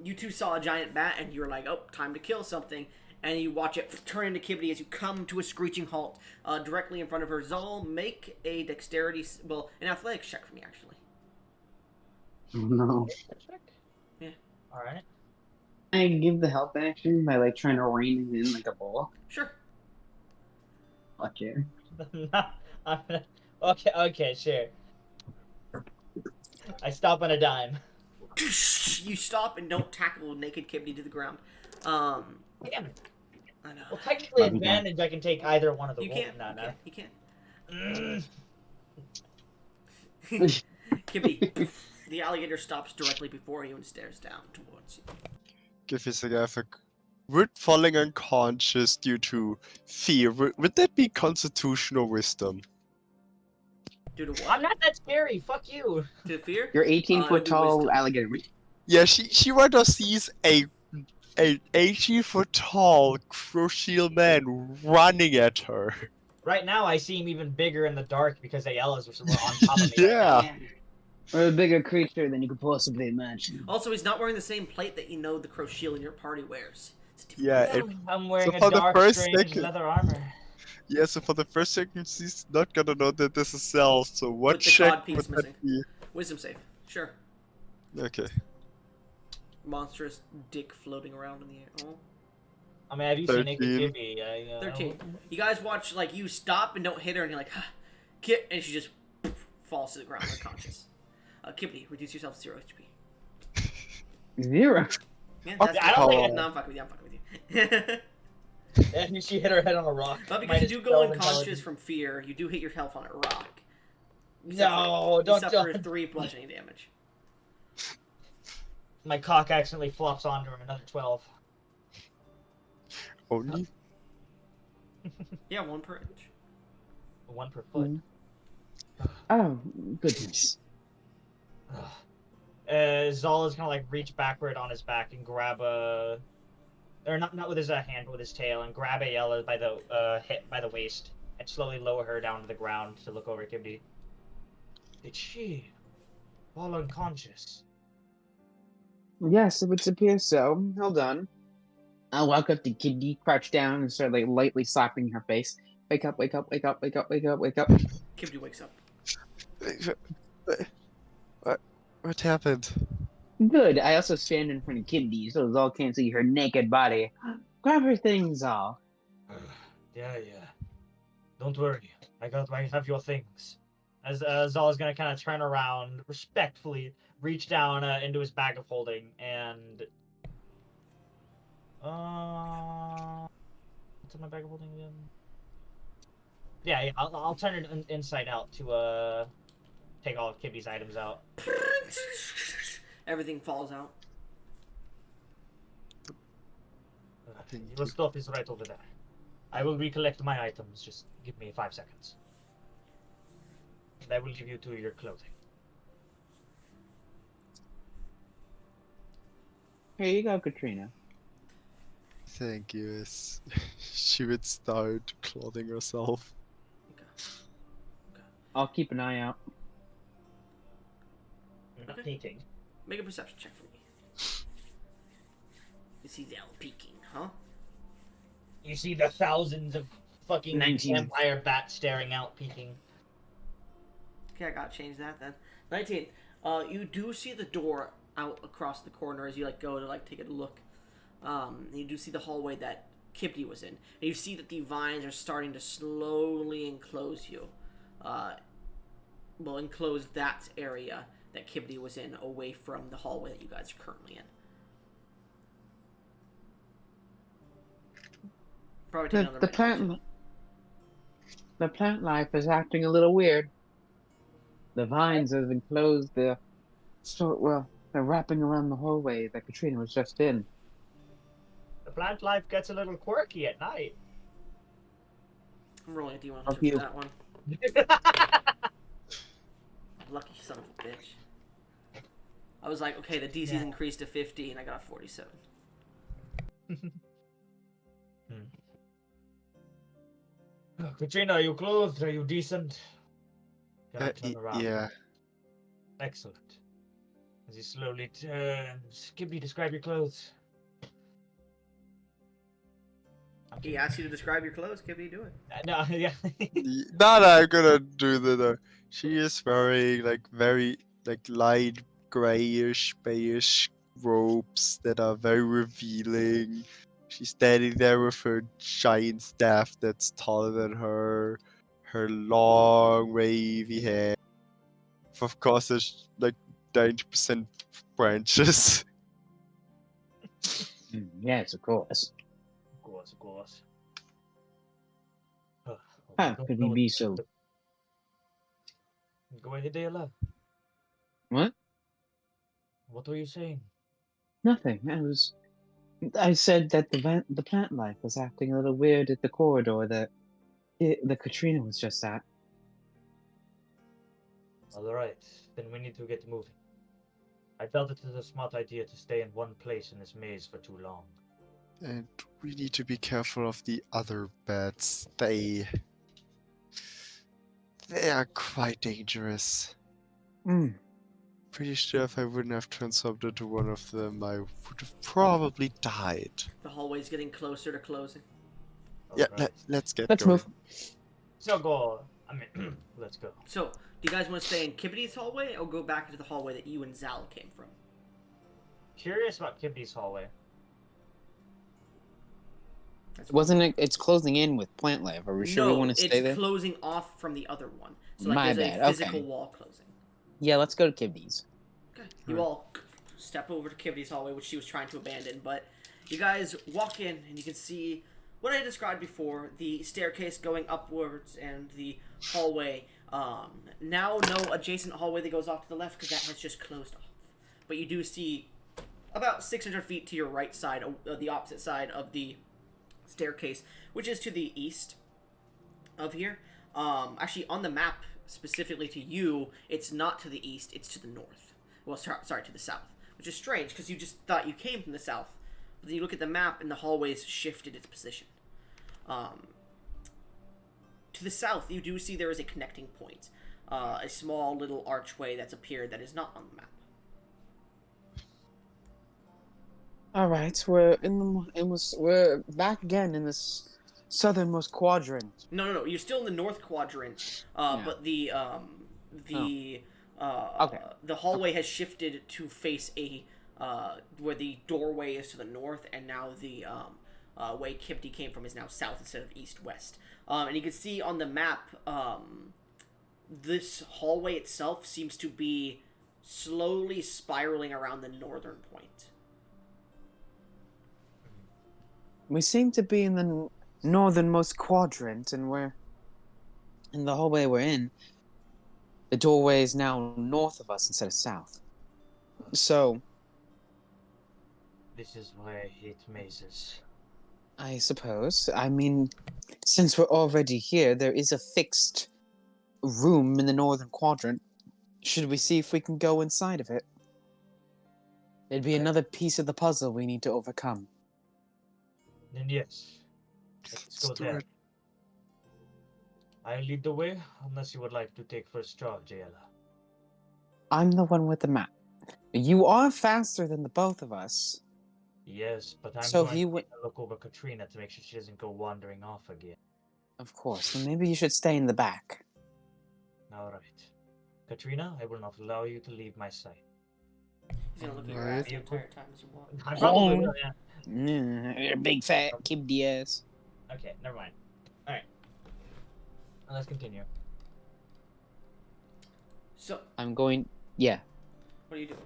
You two saw a giant bat and you're like, oh, time to kill something. And you watch it turn into Kibdi as you come to a screeching halt directly in front of her. Zal, make a dexterity, an athletics check for me, actually. No. Yeah. Alright. I give the help action by like trying to rein him in like a ball. Sure. Fuck yeah. Okay, sure. I stop on a dime. You stop and don't tackle naked Kibdi to the ground. Damn it. I know. Well, technically, Love you, Dan. advantage, I can take either one of the You rolls. can't. No. You can't. Mm. Kibdi, the alligator stops directly before you and stares down towards you. Give me a second. Would falling unconscious due to fear, would that be constitutional wisdom? Due to I'm what? not that scary. Fuck you. To fear? You're 18 It'll foot be tall wisdom. alligator. Yeah, she rather sees a 80-foot tall crucial man running at her. Right now, I seem even bigger in the dark because Ayala's are somewhere on top of me. Yeah. Right now. We're a bigger creature than you could possibly imagine. Also, he's not wearing the same plate that you know the Crochet in your party wears. It's different. Yeah, No, I'm wearing so a for the dark, first strange second- leather armor. Yeah, so for the first second, she's not gonna know that this is Cell, so what With the check cod piece would missing. that be? Wisdom save. Sure. Okay. Monstrous dick floating around in the air. Oh. I mean, have you seen Naked 13. Kibby? 13. You guys watch, like, you stop and don't hit her, and you're like, huh, Kit, and she just falls to the ground unconscious. Kibdi, reduce yourself to 0 HP. 0. Yeah, Oh, that's I don't think no, I'm fucking with you. I'm fucking with you. And she hit her head on a rock. But because you Minus do go 12 unconscious intelligence. from fear, you do hit your health on a rock. No, You don't. suffer 3 bludgeoning damage. My cock accidentally flops onto her. Another 12. Only? Yeah, 1 per inch. 1 per foot. Oh, goodness. Zala's gonna like reach backward on his back and grab a, or not with his hand, but with his tail, and grab Ayala by the hip by the waist and slowly lower her down to the ground to look over at Kibdi. Did she fall unconscious? Yes, it would appear so. Hold on. I'll walk up to Kiddy, crouch down, and start like lightly slapping her face. Wake up, wake up, wake up, wake up, wake up, wake up. Kibdi wakes up. What happened? Good. I also stand in front of Kiddy so Zal can't see her naked body. Grab her things, Zal. Yeah. Don't worry. I have your things. As Zala's gonna kind of turn around, respectfully reach down into his bag of holding and. What's in my bag of holding again? Yeah, I'll turn it inside out to take all of Kibby's items out. Everything falls out. Your stuff is right over there. I will recollect my items. Just give me 5 seconds. I will give you to your clothing. Here you go, Katrina. Thank you. She would start clothing herself. I'll keep an eye out. Not Okay. peeking. Make a perception check for me. You see the owl peeking, huh? You see the thousands of fucking 19. vampire bats staring out, peeking. Okay, I gotta change that then. 19. You do see the door out across the corner as you go to take a look. You do see the hallway that Kibdi was in. And you see that the vines are starting to slowly enclose you. Enclose that area that Kibdi was in away from the hallway that you guys are currently in. Probably take another minute or two. The plant life is acting a little weird. The vines have enclosed they're wrapping around the hallway that Katrina was just in. The plant life gets a little quirky at night. I'm rolling a D100 Fuck for you. that one. Lucky son of a bitch. I was like, okay, the DC's increased to 50, and I got a 47. Katrina, are you clothed? Are you decent? Can I turn around? Yeah. Excellent. As he slowly turns, Kibdi, describe your clothes. He asked you to describe your clothes. Kibdi, do it. No, yeah. No, I'm gonna do the. She is wearing very light grayish, beige robes that are very revealing. She's standing there with her giant staff that's taller than her long wavy hair. Of course, there's 90% branches. Yes, of course. Of course. Oh, How could he be so? Go ahead, Dela. What? What were you saying? Nothing. I said that the plant life was acting a little weird at the corridor that the Katrina was just at. All right, then we need to get moving. I felt it is a smart idea to stay in one place in this maze for too long. And we need to be careful of the other bats. They are quite dangerous. Pretty sure if I wouldn't have transformed into one of them, I would have probably died. The hallway's getting closer to closing. Yeah, Alright. let's get Let's going. move. So go. Let's go. So, do you guys want to stay in Kibdi's hallway or go back into the hallway that you and Zal came from? Curious about Kibdi's hallway. Wasn't it? It's closing in with plant life. Are we sure we want to stay there? it's closing off from the other one. So My there's bad, a physical okay. wall closing. Yeah, let's go to Kibdi's. Okay. You all step over to Kibdi's hallway, which she was trying to abandon, but you guys walk in and you can see what I described before, the staircase going upwards and the hallway. Now no adjacent hallway that goes off to the left because that has just closed off. But you do see about 600 feet to your right side, the opposite side of the staircase, which is to the east of here. Actually, on the map, specifically to you, it's not to the east, it's to the north. Well, sorry, to the south. Which is strange, because you just thought you came from the south. But then you look at the map, and the hallway's shifted its position. To the south, you do see there is a connecting point. A small little archway that's appeared that is not on the map. All right, we're back again in this southernmost quadrant. No. You're still in the north quadrant, but the hallway has shifted to face where the doorway is to the north, and now the way Kibdi came from is now south instead of east-west. And you can see on the map, this hallway itself seems to be slowly spiraling around the northern point. We seem to be in the northernmost quadrant, and we're in the hallway we're in. The doorway is now north of us instead of south. So, This is why I hate mazes. I suppose. I mean, since we're already here, there is a fixed room in the northern quadrant. Should we see if we can go inside of it? It'd be another piece of the puzzle we need to overcome. Then yes. Let's go do there. it. I lead the way, unless you would like to take first charge, Ayala. I'm the one with the map. You are faster than the both of us. Yes, but I'm So going he to would- take a look over Katrina to make sure she doesn't go wandering off again. Of course. Then maybe you should stay in the back. Alright. Katrina, I will not allow you to leave my sight. He's gonna look at your Alright. ass the entire time as you walk. I probably will, yeah. You're a big fat kibby ass. Okay, never mind. Alright. Let's continue. So, I'm going. Yeah. what are you doing?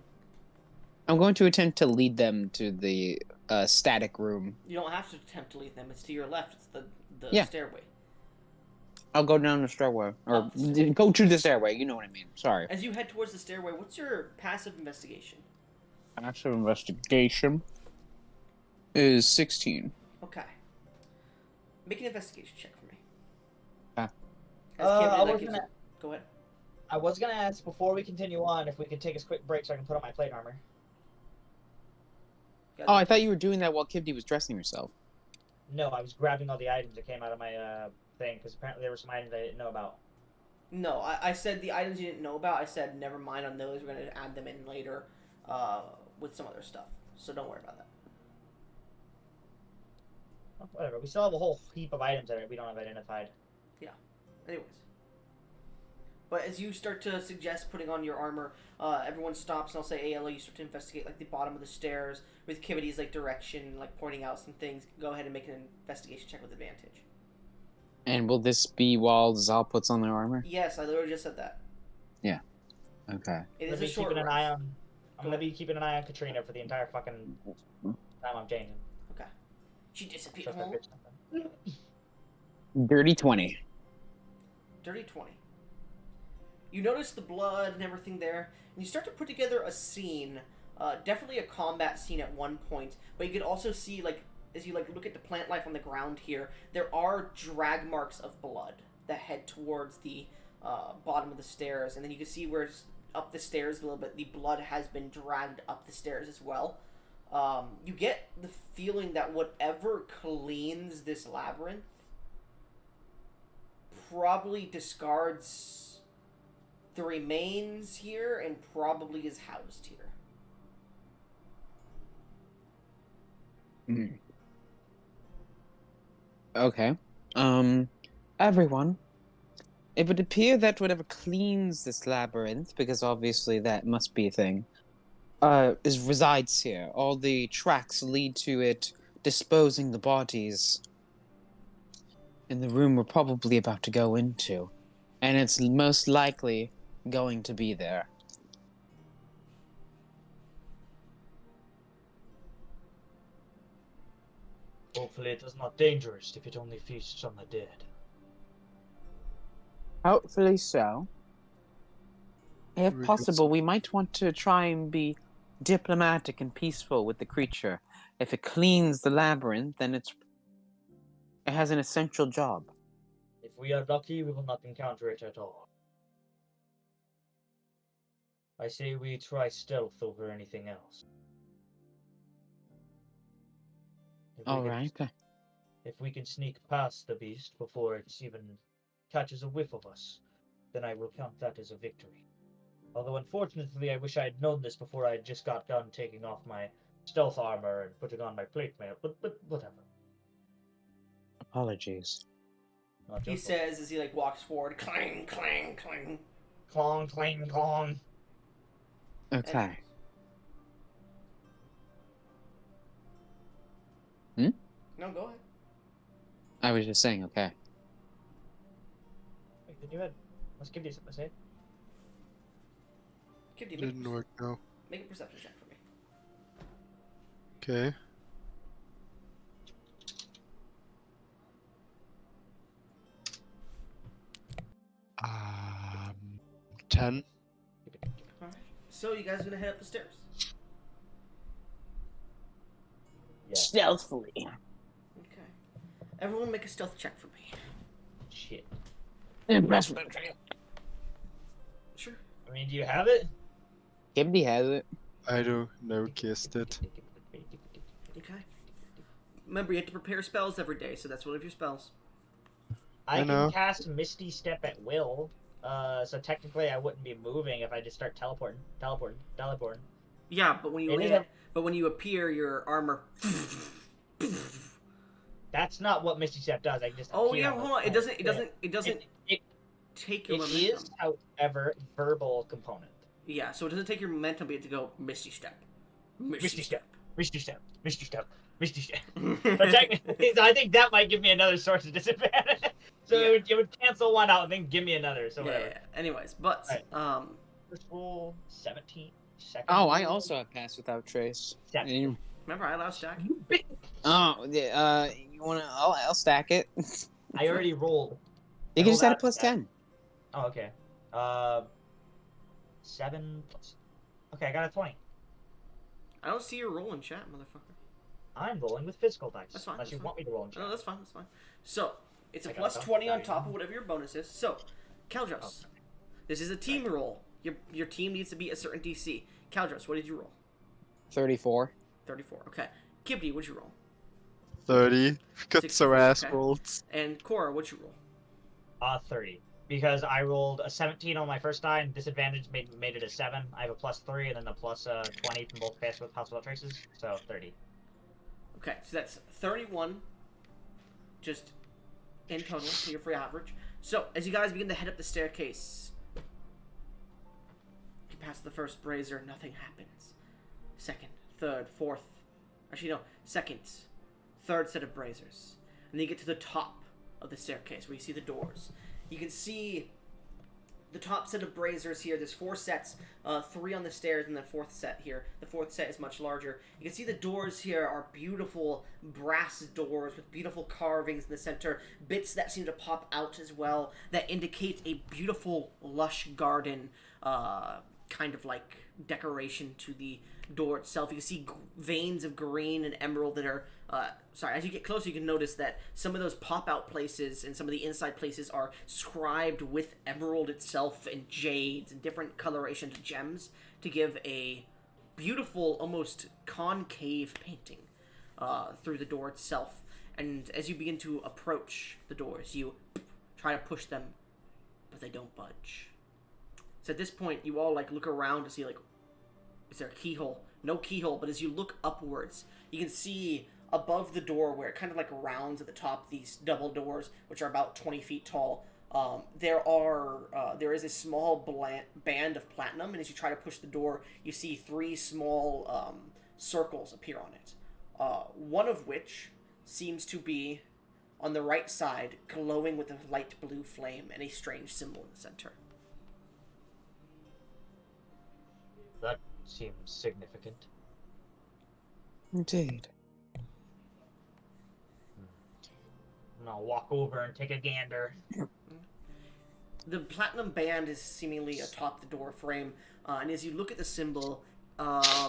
I'm going to attempt to lead them to the static room. You don't have to attempt to lead them. It's to your left. It's the Yeah. stairway. I'll go down the stairway. Or Up the stairway. go to the stairway. You know what I mean. Sorry. As you head towards the stairway, what's your passive investigation? Passive investigation is 16. Okay. Make an investigation check for me. Ah. As Kim, I that was gives gonna- you- Go ahead. I was gonna ask before we continue on if we could take a quick break so I can put on my plate armor. Guys, Oh, I thought you were doing that while Kibdi was dressing herself. No, I was grabbing all the items that came out of my thing because apparently there were some items I didn't know about. No, I said the items you didn't know about. I said never mind on those. We're going to add them in later with some other stuff. So don't worry about that. Oh, whatever. We still have a whole heap of items that we don't have identified. Anyways. But as you start to suggest putting on your armor, everyone stops and I'll say, Ayla, you start to investigate like the bottom of the stairs with Kivity's like direction, like pointing out some things. Go ahead and make an investigation check with advantage. And will this be while Zal puts on their armor? Yes, I literally just said that. Okay. It I'm is gonna a be short keeping an rest. eye on. I'm Go gonna ahead. be keeping an eye on Katrina for the entire fucking time I'm changing. She disappeared. Trust that bitch something. Dirty 20. Dirty 20. You notice the blood and everything there, and you start to put together a scene. Definitely a combat scene at one point, but you could also see, like, as you like look at the plant life on the ground here, there are drag marks of blood that head towards the bottom of the stairs, and then you can see where it's up the stairs a little bit. The blood has been dragged up the stairs as well. You get the feeling that whatever cleans this labyrinth probably discards the remains here and probably is housed here. Okay. Everyone. It would appear that whatever cleans this labyrinth, because obviously that must be a thing, resides here. All the tracks lead to it disposing the bodies in the room we're probably about to go into. And it's most likely going to be there. Hopefully it is not dangerous if it only feasts on the dead. Hopefully so. If We got possible, we might want to try and be diplomatic and peaceful with the creature. If it cleans the labyrinth, then it has an essential job. If we are lucky, we will not encounter it at all. I say we try stealth over anything else. If we All can- right. If we can sneak past the beast before it even catches a whiff of us, then I will count that as a victory. Although unfortunately, I wish I had known this before I just got done taking off my stealth armor and putting on my plate mail, but whatever. Apologies. Not He your fault. says as he like walks forward, clang, clang, clang. Clong, clang, clong. Okay. No, go ahead. I was just saying, okay. Wait, then you had. Let's give you something to say. Give me Didn't work now. make a perception check for me. Okay. Um, 10. Alright. So you guys are gonna head up the stairs. Yeah. Stealthily. Okay. Everyone make a stealth check for me. Shit. Investment. I mean, do you have it? Gibby has it. I don't know, kissed it. Okay. Remember, you have to prepare spells every day, so that's one of your spells. I I know. can cast Misty Step at will. So technically, I wouldn't be moving if I just start teleporting. Yeah, but when you It is land, but when you appear, your armor. That's not what Misty Step does. I can just. Oh appear yeah, on the hold on. It doesn't. It doesn't. It doesn't It, take your it momentum. is, however, verbal component. Yeah, so it doesn't take your momentum, but you have to go Misty Step. Misty Step. Misty Step. Misty Step. Misty Step. Step. But technically, I think that might give me another source of disadvantage. So Yeah. it would cancel one out and then give me another. So Yeah, whatever. yeah. Anyways, but Alright. First roll 17. Second. Oh, roll, I also have Pass Without Trace. 7. remember I allow stack. You bitch. Oh, you wanna? I'll stack it. I already rolled. You I can just rolled add a out plus that. 10. Oh, okay. 7 plus. Okay, I got a 20. I don't see your roll in chat, motherfucker. I'm rolling with physical dice. That's fine, Unless that's you fine. want me to roll in No, chat. that's fine. That's fine. So it's a I got plus a 20 on die. top of whatever your bonus is. So, Kaldros, Oh. this is a team roll. Your team needs to be a certain DC. Kaldros, what did you roll? 34. 34. Okay. Kibdi, what'd you roll? 30. Got 64, some ass okay. rolls. And Cora, what'd you roll? 30. Because I rolled a 17 on my first die, and disadvantage made it a 7. I have a plus 3, and then the plus 20 from both Pass Without Traces, so 30. Okay, so that's 31 just in total for your free average. So, as you guys begin to head up the staircase, you pass the first brazier, nothing happens. Second, third, fourth, actually no, second, third set of braziers. And then you get to the top of the staircase where you see the doors. You can see the top set of braziers here. There's 4 sets, 3 on the stairs and the 4th set here. The 4th set is much larger. You can see the doors here are beautiful brass doors with beautiful carvings in the center, bits that seem to pop out as well that indicate a beautiful lush garden kind of like decoration to the door itself. You can see veins of green and emerald that are as you get closer, you can notice that some of those pop-out places and some of the inside places are scribed with emerald itself and jades and different colorations of gems to give a beautiful, almost concave painting through the door itself. And as you begin to approach the doors, you try to push them, but they don't budge. So at this point, you all look around to see is there a keyhole? No keyhole, but as you look upwards, you can see above the door where it kind of rounds at the top, these double doors, which are about 20 feet tall, there is a small band of platinum, and as you try to push the door, you see 3 small circles appear on it. One of which seems to be on the right side, glowing with a light blue flame and a strange symbol in the center. That seems significant. Indeed. I'll walk over and take a gander. The platinum band is seemingly atop the door frame, and as you look at the symbol,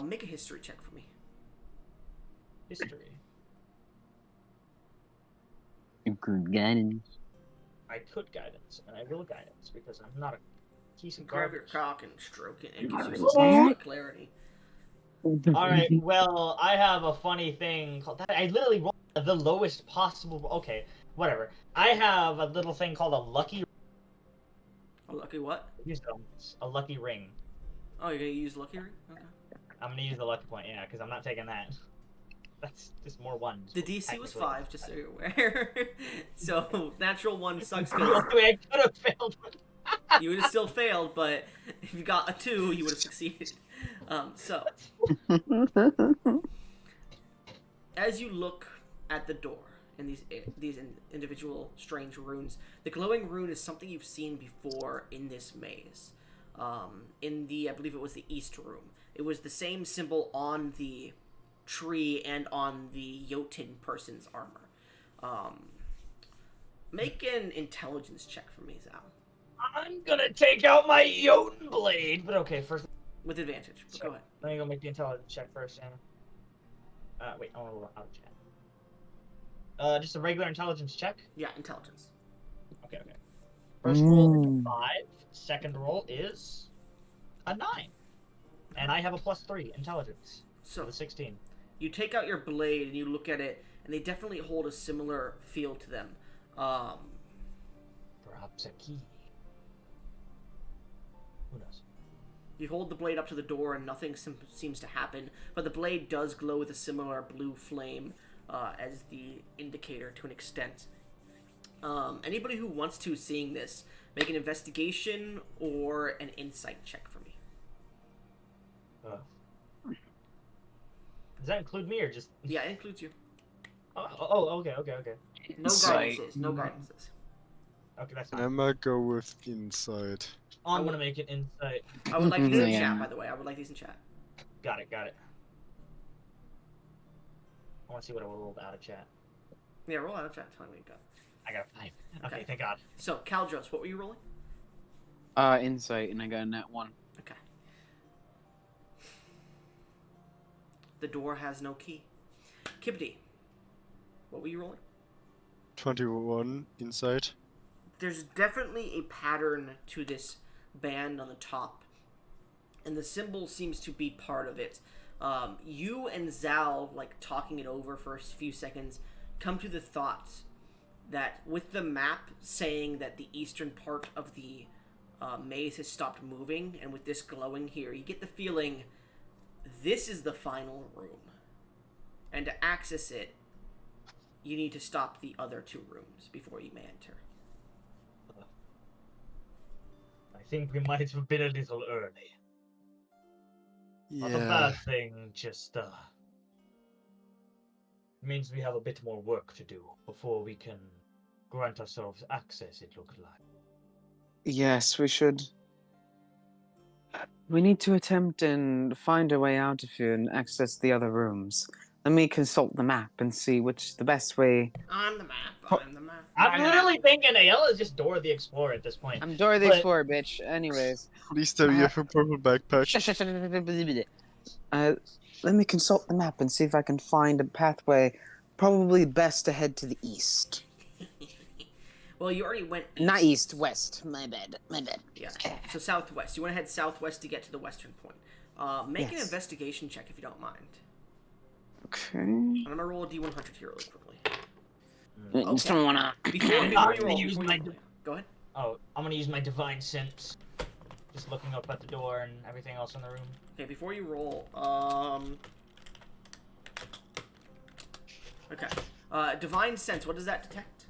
make a history check for me. History. Improved guidance. I could guidance, and I will guidance, because I'm not a piece of Grab your garbage. cock and stroke it. It gives you some clarity. Alright, well, I have a funny thing called that. I literally rolled the lowest possible. Okay, whatever. I have a little thing called a lucky. A lucky what? A lucky ring. Oh, you're gonna use lucky ring? Okay. I'm gonna use the lucky point, yeah, because I'm not taking that. That's just more ones. The DC was technically. 5, just so you're aware. So, natural 1 sucks The because only way I could have failed. you would have still failed, but if you got a 2, you would have succeeded. So, as you look at the door and these individual strange runes, the glowing rune is something you've seen before in this maze. In the, I believe it was the East Room. It was the same symbol on the tree and on the Jotun person's armor. Make an intelligence check for me, Zal. I'm gonna take out my Jotun blade, but okay, first. With advantage. But go ahead. Let me go make the intelligence check first, yeah. Wait, I want to roll out of chat. Just a regular intelligence check. Yeah, intelligence. Okay. First roll is a 5. Second roll is A 9. And I have a +3 intelligence. So The 16. you take out your blade and you look at it, and they definitely hold a similar feel to them. Perhaps a key. Who knows? You hold the blade up to the door and nothing seems to happen, but the blade does glow with a similar blue flame as the indicator to an extent. Anybody who wants to, seeing this, make an investigation or an insight check for me. Does that include me or just... Yeah, it includes you. Okay. No Insight. guidances. No guidances. Okay, that's fine. I'ma go with insight. I'm gonna make an insight. I would like these in Yeah. chat, by the way. I would like these in chat. Got it. I want to see what I rolled out of chat. Yeah, roll out of chat. Tell me what you got. I got a 5. Okay, Okay. thank God. So, Caldros, what were you rolling? Insight, and I got a nat 1. Okay. The door has no key. Kibdi, what were you rolling? 21 insight. There's definitely a pattern to this band on the top, and the symbol seems to be part of it. You and Zal, like talking it over for a few seconds, come to the thought that with the map saying that the eastern part of the maze has stopped moving, and with this glowing here, you get the feeling this is the final room. And to access it, you need to stop the other 2 rooms before you may enter. I think we might have been a little early. Not a Yeah. bad thing, just means we have a bit more work to do before we can grant ourselves access, it looked like. Yes, we should. We need to attempt and find a way out of here and access the other rooms. Let me consult the map and see which the best way. On the map, on the map. I'm literally thinking Ayala is just Dora the Explorer at this point. I'm Dora the But- Explorer, bitch. Anyways. Please tell me you have a purple backpack. Let me consult the map and see if I can find a pathway. Probably best to head to the east. Well, you already went east. Not east, west. My bad. Yeah. So southwest. You want to head southwest to get to the western point. Make an Yes. investigation check if you don't mind. Okay. And I'm gonna roll a D100 here really quickly. Just don't wanna. Before I'm you gonna roll, use my- go ahead. Oh, I'm gonna use my divine sense. Just looking up at the door and everything else in the room. Okay, before you roll, okay. Divine sense. What does that detect?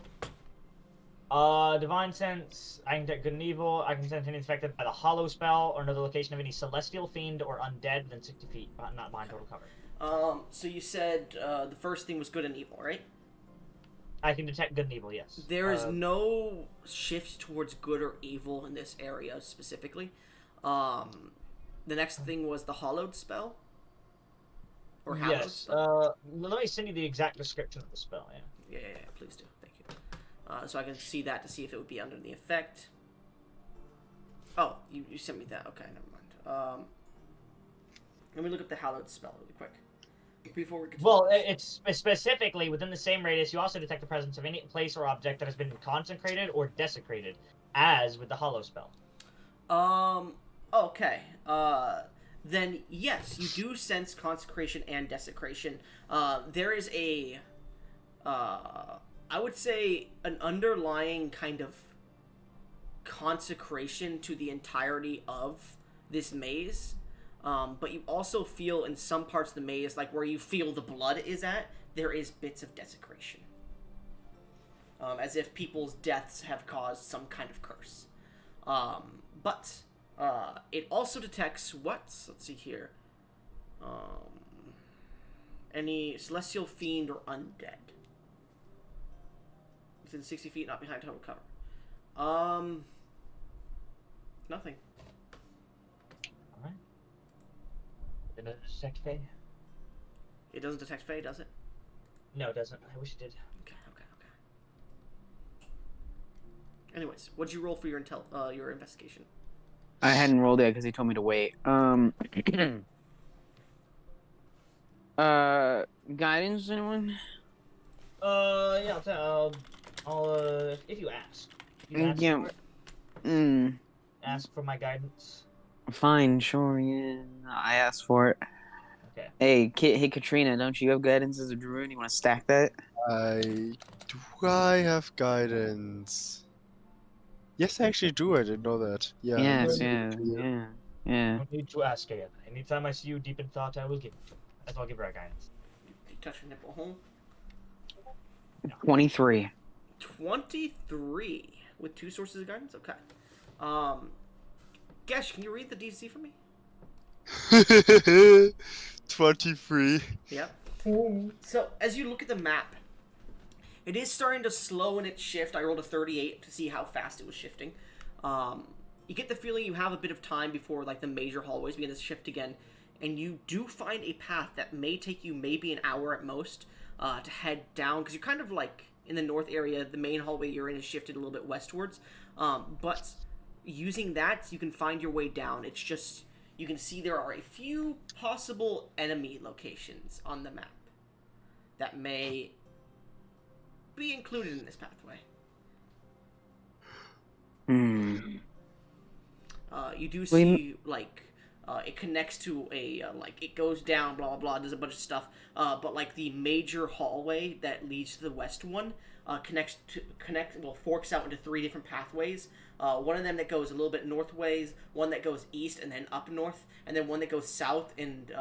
Divine sense. I can detect good and evil. I can sense any infected by the hollow spell or know the location of any celestial fiend or undead within 60 feet, not behind total cover. So you said the first thing was good and evil, right? I can detect good and evil, yes. There is no shift towards good or evil in this area specifically. The next thing was the hollowed spell. Or hallowed Yes. spell. Let me send you the exact description of the spell. Yeah. Yeah, please do. Thank you. So I can see that to see if it would be under the effect. Oh, you sent me that. Okay, never mind. Let me look up the hallowed spell really quick. Before we continue. Well, it's specifically within the same radius. You also detect the presence of any place or object that has been consecrated or desecrated, as with the hollow spell. Okay. Then yes, you do sense consecration and desecration. There is a, I would say, an underlying kind of consecration to the entirety of this maze. But you also feel in some parts of the maze, like where you feel the blood is at, there is bits of desecration. As if people's deaths have caused some kind of curse. But it also detects what? Let's see here. Any celestial fiend or undead. Within 60 feet, not behind total cover. Nothing. Alright. Did it detect Fae? It doesn't detect Fae, does it? No, it doesn't. I wish it did. Okay. Anyways, what'd you roll for your your investigation? I hadn't rolled yet because he told me to wait. Guidance, anyone? Yeah, I'll tell. If you ask. You ask Yeah. for it? Ask for my guidance. Fine, sure, yeah. I asked for it. Okay. Hey, Katrina, don't you have guidance as a druid? You want to stack that? I have guidance? Yes, I actually do. I didn't know that. Yeah, I Yes, can give it yeah, to you. yeah, yeah. No need to ask again. Anytime I see you deep in thought, I will give it to you. As I'll give her a guidance. You touch your nipple hole. 23. 23 with 2 sources of guidance. Okay. Gesh, can you read the DC for me? 23. Yep. So as you look at the map, it is starting to slow in its shift. I rolled a 38 to see how fast it was shifting. You get the feeling you have a bit of time before like the major hallways begin to shift again, and you do find a path that may take you maybe an hour at most to head down, because you're kind of like in the north area. The main hallway you're in is shifted a little bit westwards, but using that you can find your way down. It's just you can see there are a few possible enemy locations on the map that may be included in this pathway. Hmm. You do We- see like it connects to a like it goes down, blah blah blah, does a bunch of stuff. But like the major hallway that leads to the west one forks out into 3 different pathways. One of them that goes a little bit northways, one that goes east and then up north, and then one that goes south and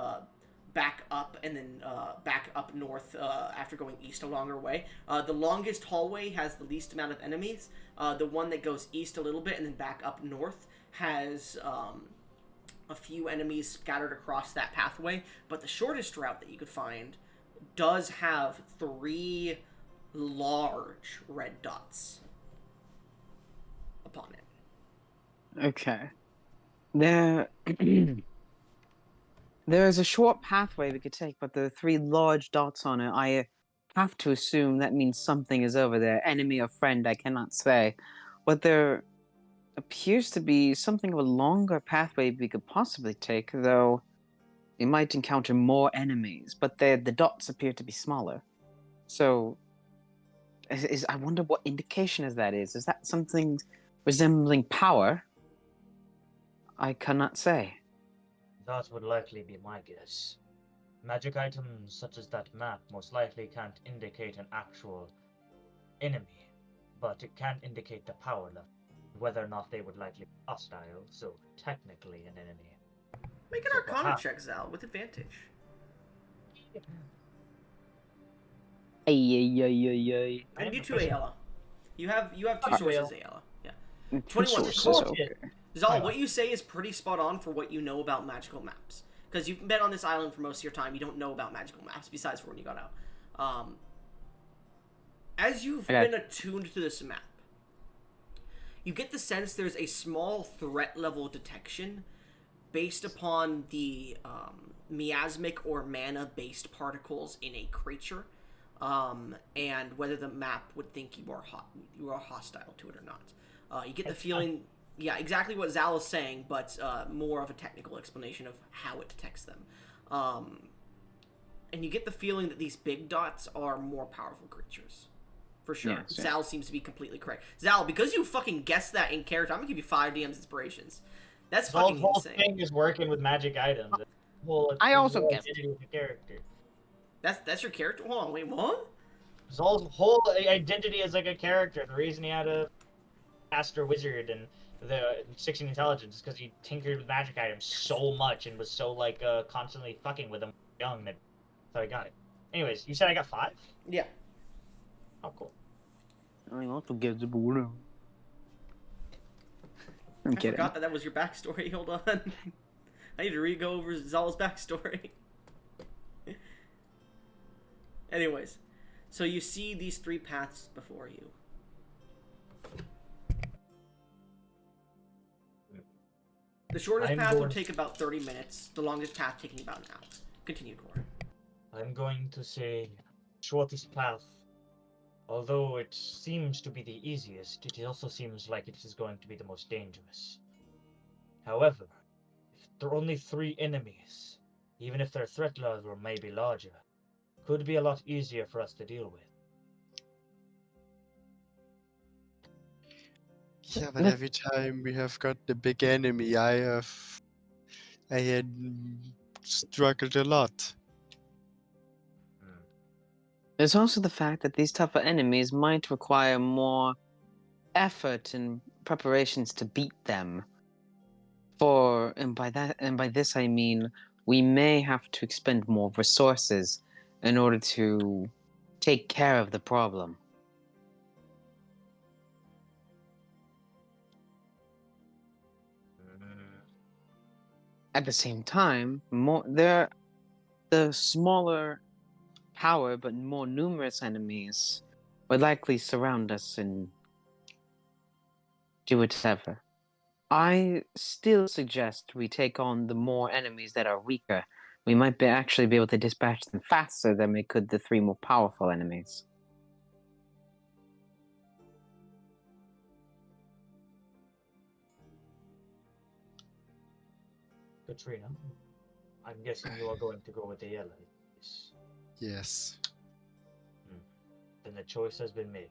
back up and then back up north after going east a longer way. The longest hallway has the least amount of enemies. The one that goes east a little bit and then back up north has a few enemies scattered across that pathway. But the shortest route that you could find does have 3 large red dots upon it. Okay. There, there is a short pathway we could take, but there are 3 large dots on it. I have to assume that means something is over there. Enemy or friend, I cannot say. But there appears to be something of a longer pathway we could possibly take, though we might encounter more enemies, but the dots appear to be smaller. So, I wonder what indication is that is. Is that something resembling power? I cannot say. That would likely be my guess. Magic items such as that map most likely can't indicate an actual enemy, but it can indicate the power level, whether or not they would likely be hostile, so technically an enemy. Make an So Arcana perhaps- check, Zal, with advantage. Ay. And you too, proficient. Ayala. You have 2 Ah, sources, fail. Ayala. Yeah. 2 21. sources, Cool. okay. Zal, Fine. what you say is pretty spot on for what you know about magical maps. Because you've been on this island for most of your time, you don't know about magical maps, besides for when you got out. As you've Okay. been attuned to this map, you get the sense there's a small threat level detection based upon the miasmic or mana-based particles in a creature, and whether the map would think you are hostile to it or not. You get the feeling, yeah, exactly what Zal is saying, but more of a technical explanation of how it detects them. And you get the feeling that these big dots are more powerful creatures. For sure. Yes, yeah. Zal seems to be completely correct. Zal, because you fucking guessed that in character, I'm gonna give you 5 DM's inspirations. That's Zal's fucking whole insane. thing is working with magic items. I also whole guessed. identity of the character. That's your character? Hold on, wait, what? Zal's whole identity as like a character. The reason he had a master wizard and the 16 intelligence is because he tinkered with magic items so much and was so like constantly fucking with them young that so I got it. Anyways, you said I got 5? Yeah. Oh, cool. I also get the blue. I'm I kidding. forgot that was your backstory. Hold on. I need to re-go over Zal's backstory. Anyways, so you see these 3 paths before you. The shortest I'm path going- would take about 30 minutes. The longest path taking about an hour. Continue, Cora. I'm going to say shortest path. Although it seems to be the easiest, it also seems like it is going to be the most dangerous. However, if there are only 3 enemies, even if their threat level may be larger, could be a lot easier for us to deal with. Yeah, but every time we have got the big enemy, I have I had struggled a lot. There's also the fact that these tougher enemies might require more effort and preparations to beat them. And by this I mean we may have to expend more resources in order to take care of the problem. At the same time, the smaller power but more numerous enemies would likely surround us and do whatever. I still suggest we take on the more enemies that are weaker. We might actually be able to dispatch them faster than we could the three more powerful enemies. Katrina, I'm guessing you are going to go with the yellow. Yes. Then the choice has been made.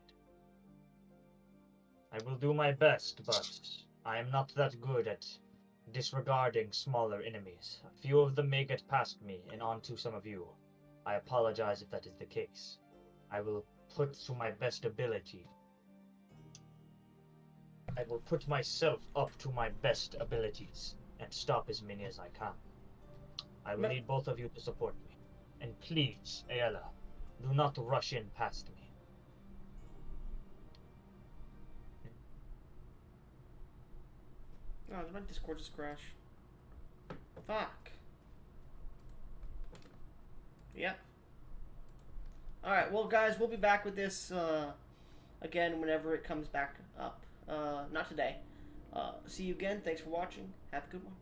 I will do my best, but I am not that good at disregarding smaller enemies. A few of them may get past me and onto some of you. I apologize if that is the case. I will put to my best ability. I will put myself up to my best abilities and stop as many as I can. I will need both of you to support me. And please, Ayala, do not rush in past me. Oh, did my Discord just crash? Fuck. Yep. Alright, well, guys, we'll be back with this again whenever it comes back up. Not today. See you again. Thanks for watching. Have a good one.